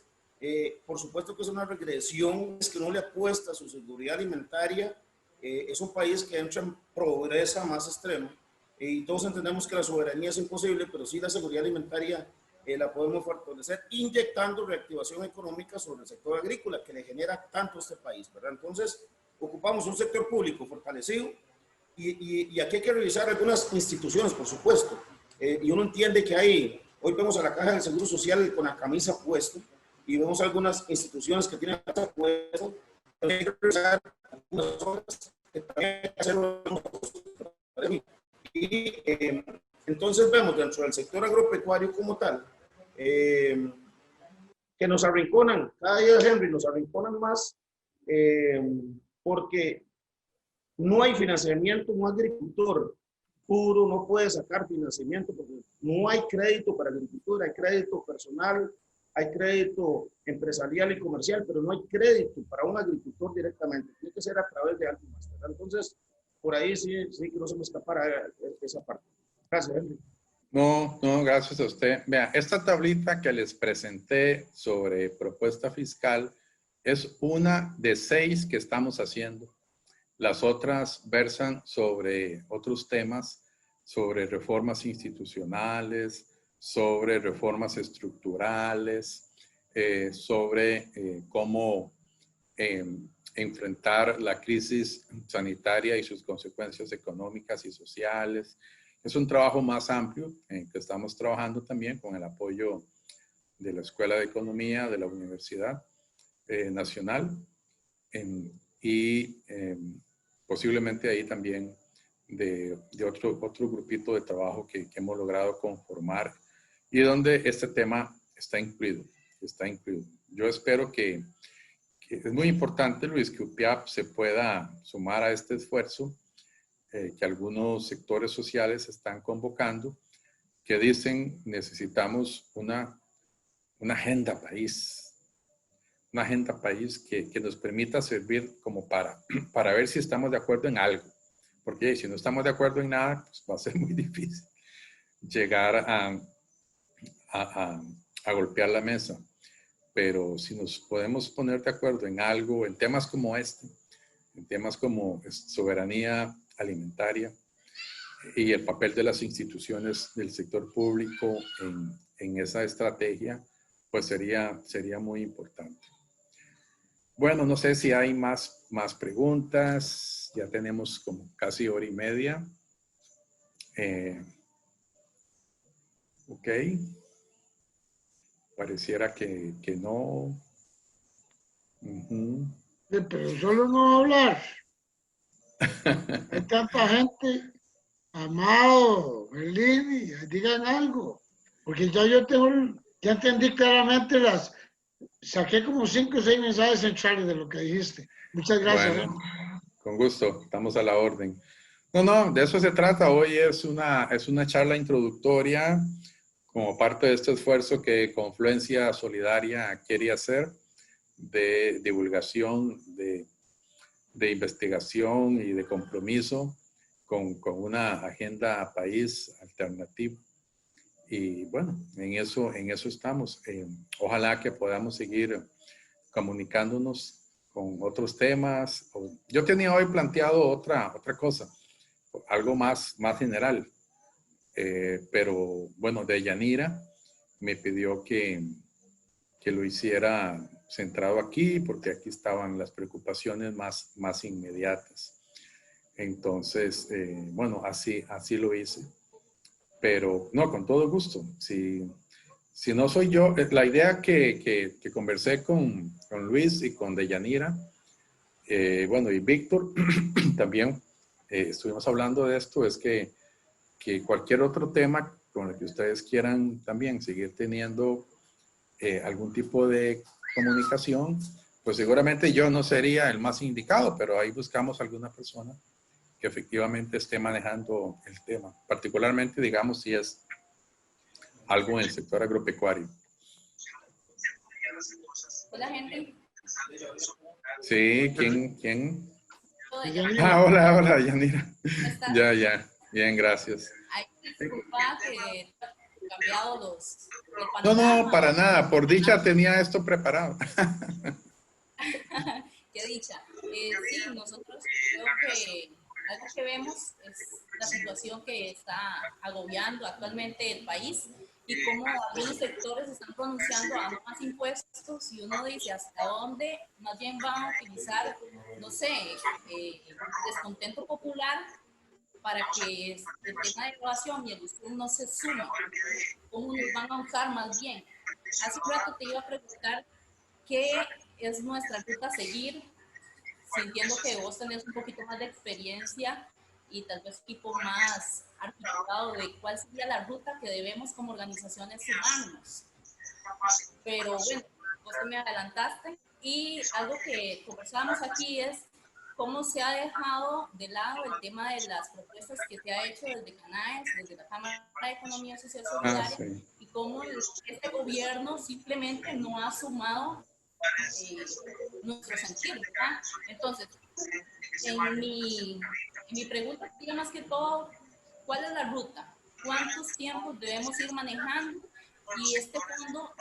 E: por supuesto que es una regresión, es que no le apuesta a su seguridad alimentaria. Es un país que entra en pobreza más extrema, y todos entendemos que la soberanía es imposible, pero sí la seguridad alimentaria la podemos fortalecer inyectando reactivación económica sobre el sector agrícola, que le genera tanto a este país, ¿verdad? Entonces, ocupamos un sector público fortalecido, y aquí hay que revisar algunas instituciones, por supuesto. Y uno entiende que hoy vemos a la Caja del Seguro Social con la camisa puesta, y vemos algunas instituciones que tienen la camisa puesta, hay que revisar algunas otras que también hay que hacerlo. Y entonces vemos dentro del sector agropecuario como tal, que nos arrinconan, cada día, Henry, nos arrinconan más, porque no hay financiamiento. Un agricultor puro no puede sacar financiamiento, porque no hay crédito para agricultura, hay crédito personal, hay crédito empresarial y comercial, pero no hay crédito para un agricultor directamente, tiene que ser a través de alguien más, ¿verdad? Entonces, por ahí sí que no se me escapara esa parte. Gracias, Henry.
A: No, gracias a usted. Vea, esta tablita que les presenté sobre propuesta fiscal es una de 6 que estamos haciendo. Las otras versan sobre otros temas, sobre reformas institucionales, sobre reformas estructurales, sobre cómo enfrentar la crisis sanitaria y sus consecuencias económicas y sociales. Es un trabajo más amplio en que estamos trabajando también con el apoyo de la Escuela de Economía de la Universidad Nacional y posiblemente ahí también de otro grupito de trabajo que hemos logrado conformar y donde este tema está incluido. Yo espero que es muy importante, Luis, que UPIAP se pueda sumar a este esfuerzo que algunos sectores sociales están convocando, que dicen necesitamos una agenda país, una agenda país que nos permita servir como para ver si estamos de acuerdo en algo. Porque si no estamos de acuerdo en nada, pues va a ser muy difícil llegar a golpear la mesa. Pero si nos podemos poner de acuerdo en algo, en temas como este, en temas como soberanía alimentaria y el papel de las instituciones del sector público en esa estrategia, pues sería muy importante. Bueno, no sé si hay más preguntas. Ya tenemos como casi hora y media. Ok. Pareciera que no.
C: Sí, pero solo no va a hablar. Hay tanta gente, Amado, Berlín, digan algo. Porque ya ya entendí claramente saqué como 5 o 6 mensajes centrales de lo que dijiste. Muchas gracias.
A: Bueno, con gusto, estamos a la orden. No, de eso se trata. Hoy es una charla introductoria como parte de este esfuerzo que Confluencia Solidaria quiere hacer de divulgación, de investigación y de compromiso con una agenda país alternativa. Y bueno, en eso estamos. Ojalá que podamos seguir comunicándonos con otros temas. Yo tenía hoy planteado otra cosa, algo más general. Pero bueno, Deyanira me pidió que lo hiciera centrado aquí, porque aquí estaban las preocupaciones más inmediatas. Entonces, bueno, así lo hice. Pero no, con todo gusto. Si no soy yo, la idea que conversé con Luis y con Deyanira, bueno, y Víctor, también estuvimos hablando de esto, es que cualquier otro tema con el que ustedes quieran también seguir teniendo algún tipo de comunicación, pues seguramente yo no sería el más indicado, pero ahí buscamos alguna persona que efectivamente esté manejando el tema, particularmente, digamos, si es algo en el sector agropecuario.
F: Hola, gente.
A: Sí, ¿quién?
C: Hola,
A: Yanira. Ya, bien, gracias.
F: Ay, disculpa que he cambiado el
A: No,
F: panorama.
A: para nada, por dicha tenía esto preparado.
F: Qué dicha. Sí, nosotros creo que algo que vemos es la situación que está agobiando actualmente el país y cómo algunos sectores están pronunciando a más impuestos y uno dice hasta dónde más bien van a utilizar, no sé, descontento popular para que el tema de evaluación y el uso no se suma, cómo nos van a usar más bien. Hace un rato te iba a preguntar qué es nuestra ruta a seguir, sintiendo que vos tenés un poquito más de experiencia y tal vez tipo más articulado de cuál sería la ruta que debemos como organizaciones sumarnos. Pero bueno, vos me adelantaste y algo que conversábamos aquí es cómo se ha dejado de lado el tema de las propuestas que se ha hecho desde CANAES, desde la Cámara de Economía Social Solidaria,
A: Sí.
F: y cómo este gobierno simplemente no ha sumado nuestro sentir, ¿verdad? Entonces, en mi pregunta sería más que todo, ¿cuál es la ruta? ¿Cuántos tiempos debemos ir manejando? Y este fondo,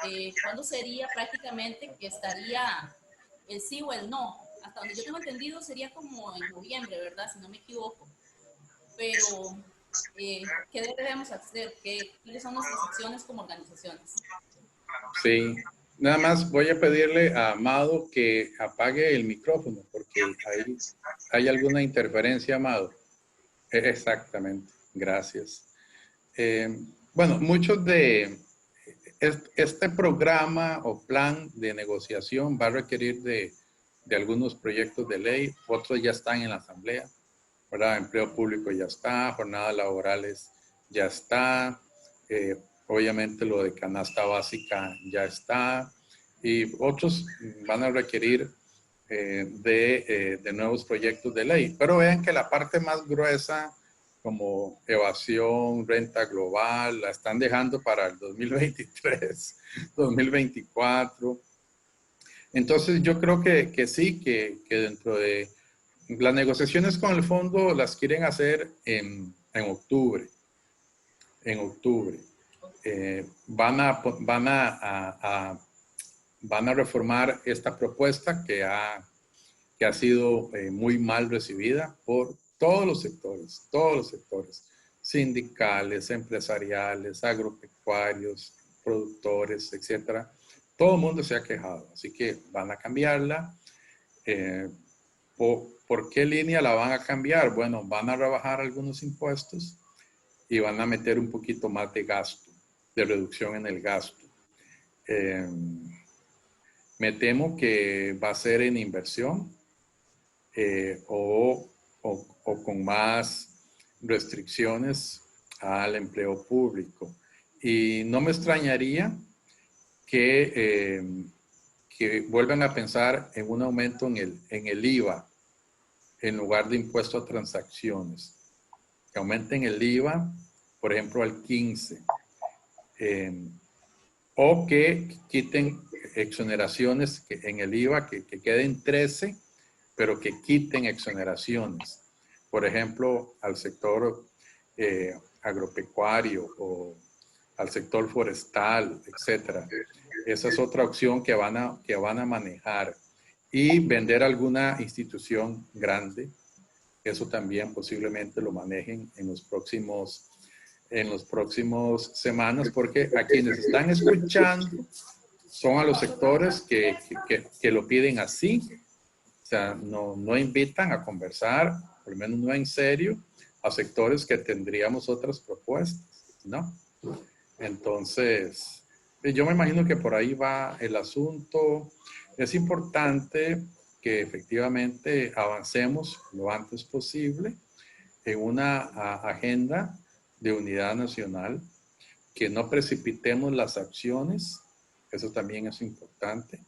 F: ¿cuándo sería prácticamente que estaría el sí o el no? Hasta donde yo tengo entendido sería como en noviembre, ¿verdad? Si no me equivoco. Pero, ¿qué debemos hacer? ¿Cuáles son nuestras acciones como organizaciones?
A: Sí, nada más voy a pedirle a Amado que apague el micrófono porque hay alguna interferencia, Amado. Exactamente, gracias. Bueno, muchos de este programa o plan de negociación va a requerir de algunos proyectos de ley, otros ya están en la asamblea, ¿verdad? Empleo público ya está, jornadas laborales ya está, obviamente lo de canasta básica ya está, y otros van a requerir de nuevos proyectos de ley. Pero vean que la parte más gruesa, como evasión, renta global, la están dejando para el 2023, 2024. Entonces yo creo que sí, que dentro de las negociaciones con el fondo las quieren hacer en octubre. En octubre. Van a reformar esta propuesta que ha sido muy mal recibida por todos los sectores, sindicales, empresariales, agropecuarios, productores, etcétera. Todo el mundo se ha quejado, así que van a cambiarla. ¿Por qué línea la van a cambiar? Bueno, van a rebajar algunos impuestos y van a meter un poquito más de gasto, de reducción en el gasto. Me temo que va a ser en inversión o con más restricciones al empleo público. Y no me extrañaría que vuelvan a pensar en un aumento en el IVA en lugar de impuesto a transacciones. Que aumenten el IVA, por ejemplo, al 15%. O que quiten exoneraciones en el IVA, que queden 13%, pero que quiten exoneraciones. Por ejemplo, al sector agropecuario o al sector forestal, etcétera. Esa es otra opción que van a manejar. Y vender alguna institución grande. Eso también posiblemente lo manejen en los próximos semanas, porque a quienes están escuchando son a los sectores que lo piden así. O sea, no invitan a conversar, por lo menos no en serio, a sectores que tendríamos otras propuestas, ¿no? Entonces, yo me imagino que por ahí va el asunto. Es importante que efectivamente avancemos lo antes posible en una agenda de unidad nacional, que no precipitemos las acciones, eso también es importante,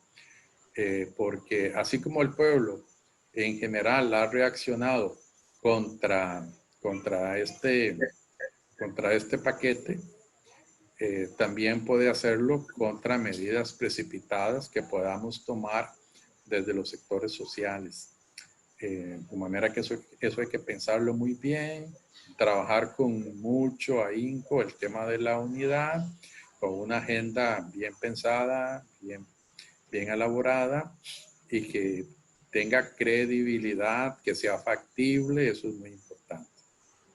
A: porque así como el pueblo en general ha reaccionado contra este paquete, también puede hacerlo contra medidas precipitadas que podamos tomar desde los sectores sociales. De manera que eso hay que pensarlo muy bien, trabajar con mucho ahínco el tema de la unidad, con una agenda bien pensada, bien elaborada y que tenga credibilidad, que sea factible, eso es muy importante.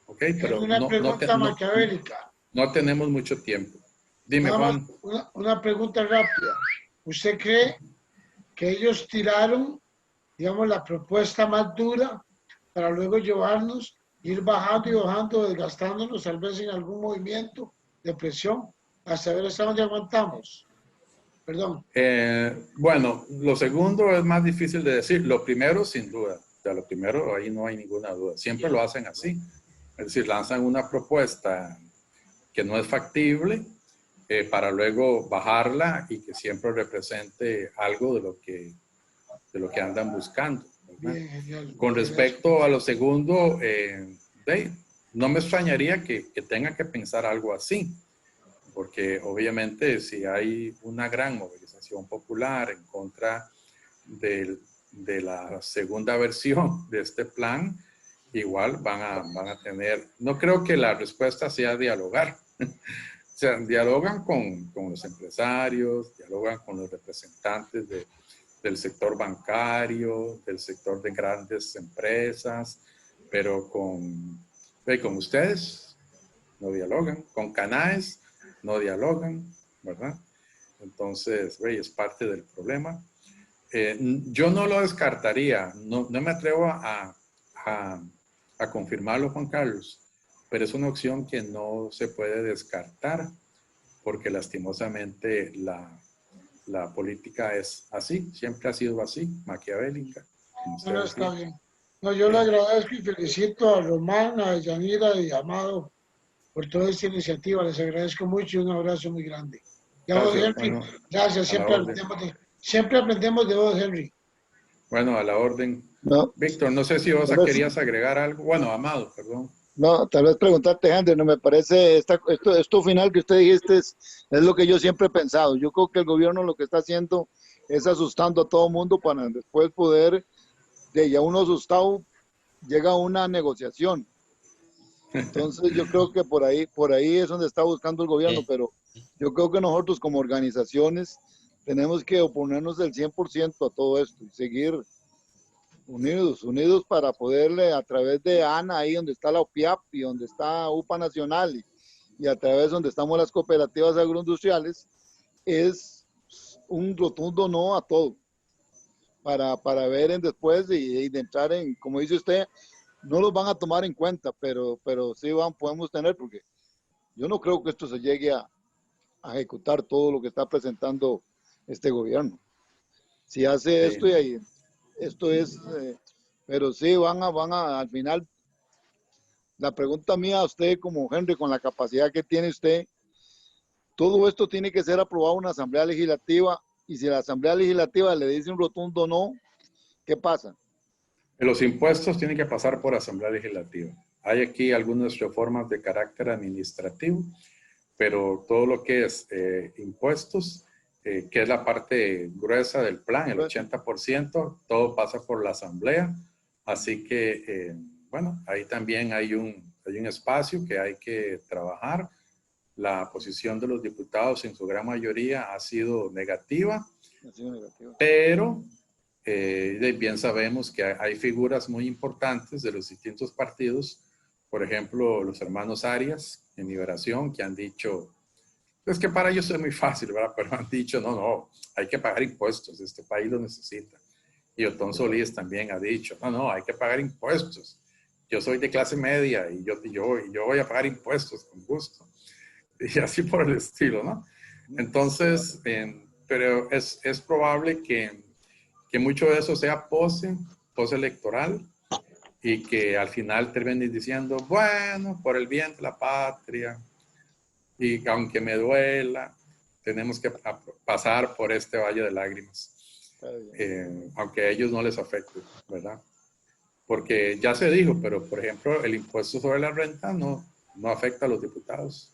A: ¿Ok? Pero
C: una pregunta maquiavélica.
A: No tenemos mucho tiempo. Dime, Juan.
C: Una pregunta rápida. ¿Usted cree que ellos tiraron, digamos, la propuesta más dura para luego llevarnos, ir bajando y bajando, desgastándonos tal vez en algún movimiento de presión hasta ver hasta dónde aguantamos? Perdón.
A: Bueno, lo segundo es más difícil de decir. Lo primero, sin duda. O sea, lo primero, ahí no hay ninguna duda. Siempre lo hacen así. Es decir, lanzan una propuesta que no es factible para luego bajarla y que siempre represente algo de lo que andan buscando. Bien, con respecto a lo segundo, no me extrañaría que tengan que pensar algo así, porque obviamente si hay una gran movilización popular en contra de la segunda versión de este plan, igual van a tener, no creo que la respuesta sea dialogar. O sea, dialogan con los empresarios, dialogan con los representantes del sector bancario, del sector de grandes empresas, pero con ustedes no dialogan, con Canaes no dialogan, ¿verdad? Entonces, es parte del problema. Yo no lo descartaría, no me atrevo a confirmarlo, Juan Carlos, pero es una opción que no se puede descartar, porque lastimosamente la política es así, siempre ha sido así, maquiavélica.
C: No, está bien. No, yo le agradezco y felicito a Román, a Yanira y a Amado por toda esta iniciativa. Les agradezco mucho y un abrazo muy grande.
A: Gracias, bueno,
C: gracias, siempre aprendemos de vos, Henry.
A: Bueno, a la orden.
G: No.
A: Víctor, no sé si vos querías agregar algo. Bueno, Amado, perdón.
G: No, tal vez preguntarte, Henry, no me parece, esto final que usted dijiste es lo que yo siempre he pensado. Yo creo que el gobierno lo que está haciendo es asustando a todo mundo para después poder, de ya uno asustado, llega a una negociación. Entonces yo creo que por ahí es donde está buscando el gobierno, pero yo creo que nosotros como organizaciones tenemos que oponernos del 100% a todo esto y seguir unidos para poderle a través de ANA, ahí donde está la OPIAP y donde está UPA Nacional y a través donde estamos las cooperativas agroindustriales, es un rotundo no a todo, para ver en después y de entrar en, como dice usted, no los van a tomar en cuenta, pero sí podemos tener, porque yo no creo que esto se llegue a ejecutar todo lo que está presentando este gobierno. Si hace esto y ahí, esto es, pero sí van a, al final, la pregunta mía a usted como Henry, con la capacidad que tiene usted, todo esto tiene que ser aprobado en una asamblea legislativa, y si la asamblea legislativa le dice un rotundo no, ¿qué pasa?
A: Los impuestos tienen que pasar por asamblea legislativa. Hay aquí algunas reformas de carácter administrativo, pero todo lo que es impuestos, que es la parte gruesa del plan, el 80%, todo pasa por la asamblea. Así que, bueno, ahí también hay un espacio que hay que trabajar. La posición de los diputados en su gran mayoría ha sido negativa, pero bien sabemos que hay figuras muy importantes de los distintos partidos, por ejemplo, los hermanos Arias en Liberación, que han dicho, es que para ellos es muy fácil, ¿verdad? Pero han dicho, no, hay que pagar impuestos, este país lo necesita. Y Otón Solís también ha dicho, no, hay que pagar impuestos. Yo soy de clase media y yo voy a pagar impuestos con gusto. Y así por el estilo, ¿no? Entonces, pero es probable que mucho de eso sea postelectoral, y que al final terminen diciendo, bueno, por el bien de la patria, y aunque me duela, tenemos que pasar por este valle de lágrimas, aunque a ellos no les afecte, ¿verdad? Porque ya se dijo, pero por ejemplo, el impuesto sobre la renta no afecta a los diputados.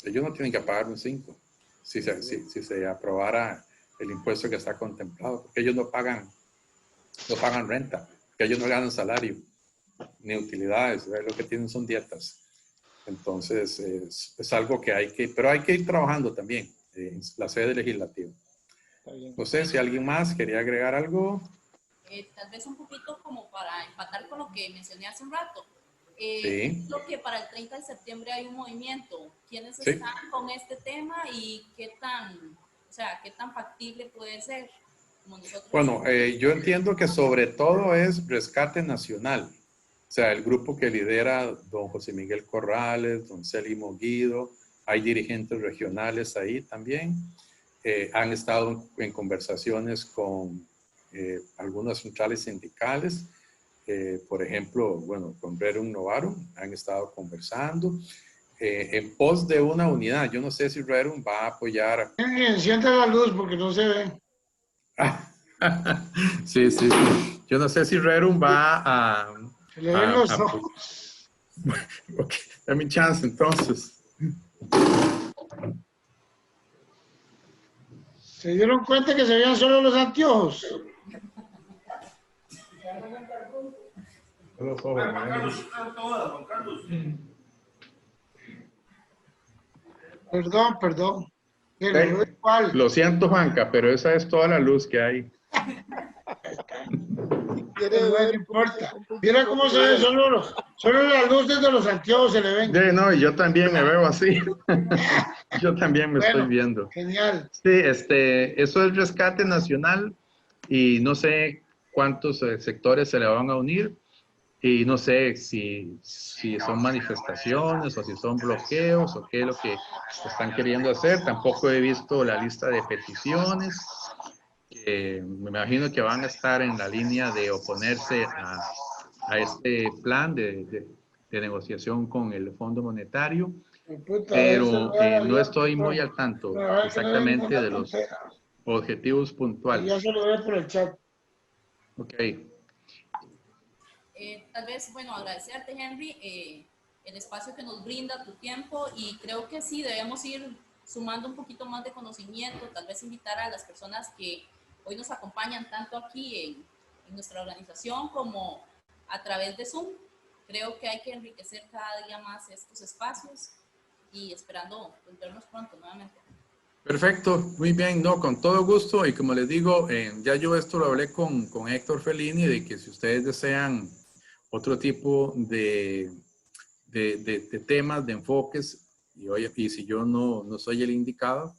A: Ellos no tienen que pagar un 5 si se aprobara el impuesto que está contemplado, porque ellos no pagan renta, porque ellos no ganan salario ni utilidades, lo que tienen son dietas. Entonces es algo que pero hay que ir trabajando también en la sede legislativa. No sé si alguien más quería agregar algo.
F: Tal vez un poquito como para empatar con lo que mencioné hace un rato.
A: Sí.
F: Lo que para el 30 de septiembre hay un movimiento. ¿Quiénes están con este tema y qué tan factible puede ser? Como nosotros.
A: Bueno, yo entiendo que sobre todo es Rescate Nacional. O sea, el grupo que lidera don José Miguel Corrales, don Célimo Guido, hay dirigentes regionales ahí también. Han estado en conversaciones con algunas centrales sindicales. Por ejemplo, bueno, con Rerum Novarum han estado conversando en pos de una unidad. Yo no sé si Rerum va a apoyar.
C: Enciende la luz porque no se ve.
A: Sí. Yo no sé si Rerum va a...
C: Se le ven los ojos.
A: Okay, dame mi chance entonces.
C: ¿Se dieron cuenta que se veían solo los anteojos? Perdón.
A: Lo siento, Juanca, pero esa es toda la luz que hay.
C: No importa. Mira cómo se ve, solo las luces de los anteojos se le ven.
A: No, yo también me veo así. Yo también me estoy viendo.
C: Genial.
A: Sí, eso es Rescate Nacional y no sé cuántos sectores se le van a unir y no sé si son manifestaciones o si son bloqueos o qué es lo que están queriendo hacer. Tampoco he visto la lista de peticiones. Me imagino que van a estar en la línea de oponerse a este plan de negociación con el Fondo Monetario, pero no estoy muy al tanto exactamente de los objetivos puntuales.
C: Ya se lo ve por el chat.
A: Ok.
F: Tal vez, bueno, agradecerte, Henry. el espacio que nos brinda tu tiempo y creo que sí, debemos ir sumando un poquito más de conocimiento, tal vez invitar a las personas que hoy nos acompañan tanto aquí en nuestra organización como a través de Zoom. Creo que hay que enriquecer cada día más estos espacios y esperando vernos pronto nuevamente.
A: Perfecto, muy bien, no, con todo gusto y como les digo, ya yo esto lo hablé con Héctor Fellini de que si ustedes desean otro tipo de temas, de enfoques y si yo no soy el indicado,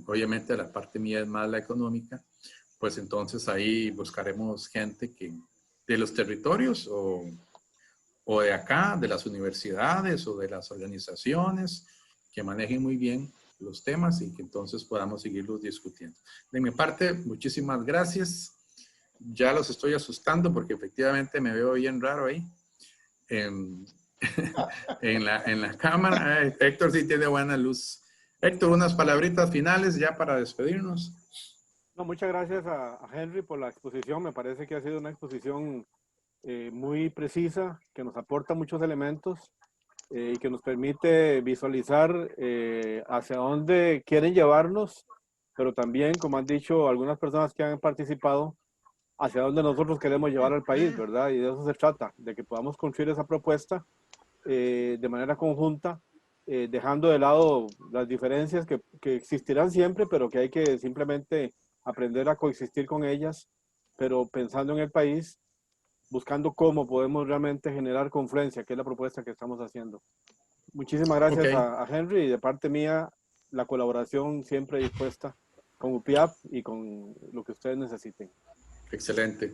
A: obviamente la parte mía es más la económica, pues entonces ahí buscaremos gente que de los territorios o de acá, de las universidades o de las organizaciones que manejen muy bien los temas y que entonces podamos seguirlos discutiendo. De mi parte, muchísimas gracias. Ya los estoy asustando porque efectivamente me veo bien raro ahí en la cámara. Héctor sí tiene buena luz. Héctor, unas palabritas finales ya para despedirnos.
B: No, muchas gracias a Henry por la exposición. Me parece que ha sido una exposición muy precisa, que nos aporta muchos elementos y que nos permite visualizar hacia dónde quieren llevarnos, pero también, como han dicho algunas personas que han participado, hacia dónde nosotros queremos llevar al país, ¿verdad? Y de eso se trata, de que podamos construir esa propuesta de manera conjunta, dejando de lado las diferencias que existirán siempre, pero que hay que simplemente aprender a coexistir con ellas, pero pensando en el país, buscando cómo podemos realmente generar confluencia, que es la propuesta que estamos haciendo. Muchísimas gracias a Henry y de parte mía, la colaboración siempre dispuesta con UPIAP y con lo que ustedes necesiten.
A: Excelente.